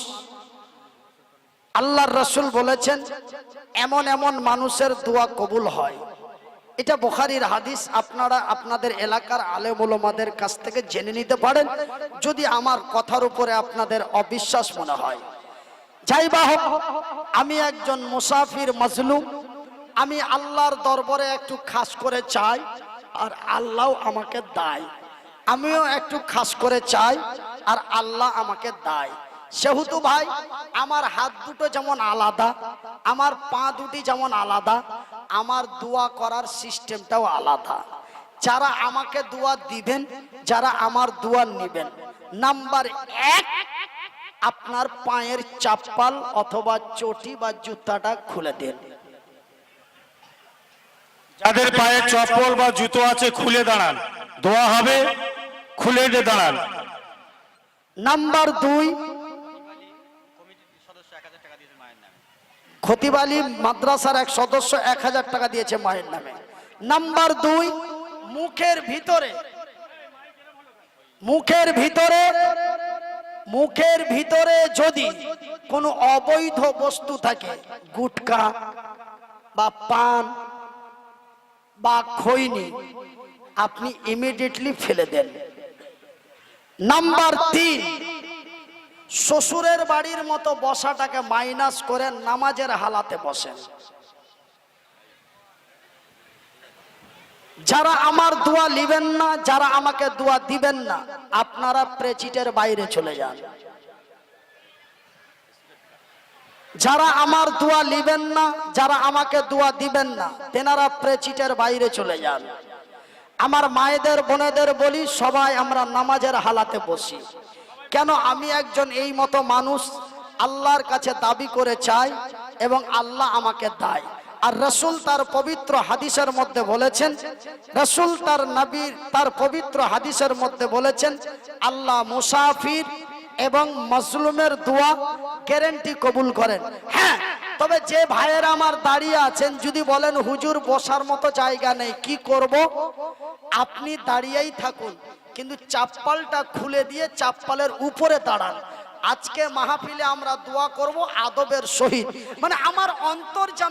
আল্লাহর রাসূল বলেছেন এমন এমন মানুষের দোয়া কবুল হয়। এটা বুখারীর হাদিস, আপনারা আপনাদের এলাকার আলেম ওলামাদের কাছ থেকে জেনে নিতে পারেন যদি আমার কথার উপরে আপনাদের অবিশ্বাস মনে হয়। যাই বা হোক, আমি একজন মুসাফির মাজলুম। আমি আল্লাহর দরবারে একটু খাস করে চাই, আর আল্লাহ আমাকে দেয়। আমিও একটু খাস করে চাই, আর আল্লাহ আমাকে দেয়। সেহেতু ভাই আমার হাত দুটো যেমন আলাদা, আমার পা দুটি যেমন আলাদা, আমার দোয়া করার সিস্টেমটাও আলাদা। যারা আমাকে দোয়া দিবেন, যারা আমার দোয়া নেবেন, নাম্বার 1, আপনার পায়ের চাপ্পাল অথবা চটি বা জুতাটা খুলে দেন। যাদের পায়ে চপ্পল বা জুতো আছে খুলে দাঁড়ান, দোয়া হবে, খুলে দাঁড়ান। নাম্বার 2, কমিটির সদস্য 1000 টাকা দিয়েছে মায়ের নামে। খতিব আলী মাদ্রাসার এক সদস্য 1000 টাকা দিয়েছে মায়ের নামে। নাম্বার 2, মুখের ভিতরে যদি কোনো অবৈধ বস্তু থাকে, গুটকা বা পান বা খৈনি, আপনি ইমিডিয়েটলি ফেলে দেন। নাম্বার 3, শ্বশুরের বাড়ির মতো বসাটাকে মাইনাস করে নামাজের হালাতে বসেন। যারা আমার দোয়া নিবেন না, যারা আমাকে দোয়া দিবেন না, আপনারা প্রেচিটের বাইরে চলে যান। যারা আমার দোয়া নিবেন না, যারা আমাকে দোয়া দিবেন না, তেনারা প্রেচিটের বাইরে চলে যান। আমার মায়েদের বোনেদের বলি, সবাই আমরা নামাজের হালাতে বসি। কেন? আমি একজন এই মতো মানুষ আল্লাহর কাছে দাবি করে চাই এবং আল্লাহ আমাকে দেয়। আর রাসূল তার পবিত্র হাদিসের মধ্যে বলেছেন, রাসূল তার পবিত্র হাদিসের মধ্যে বলেছেন, আল্লাহ মুসাফির এবং মাজলুমের দোয়া গ্যারান্টি কবুল করেন। হ্যাঁ, তবে যে ভাইয়ের আমার দাঁড়িয়ে আছেন, যদি বলেন হুজুর বসার মতো জায়গা নেই, কি করব? আপনি দাঁড়িয়েই থাকুন, কিন্তু চাপ্পালটা খুলে দিয়ে চাপ্পালের উপরে দাঁড়ান। আজকে মাহফিলে আমরা দোয়া করব আদবের সহিত, মানে আমার অন্তর যেন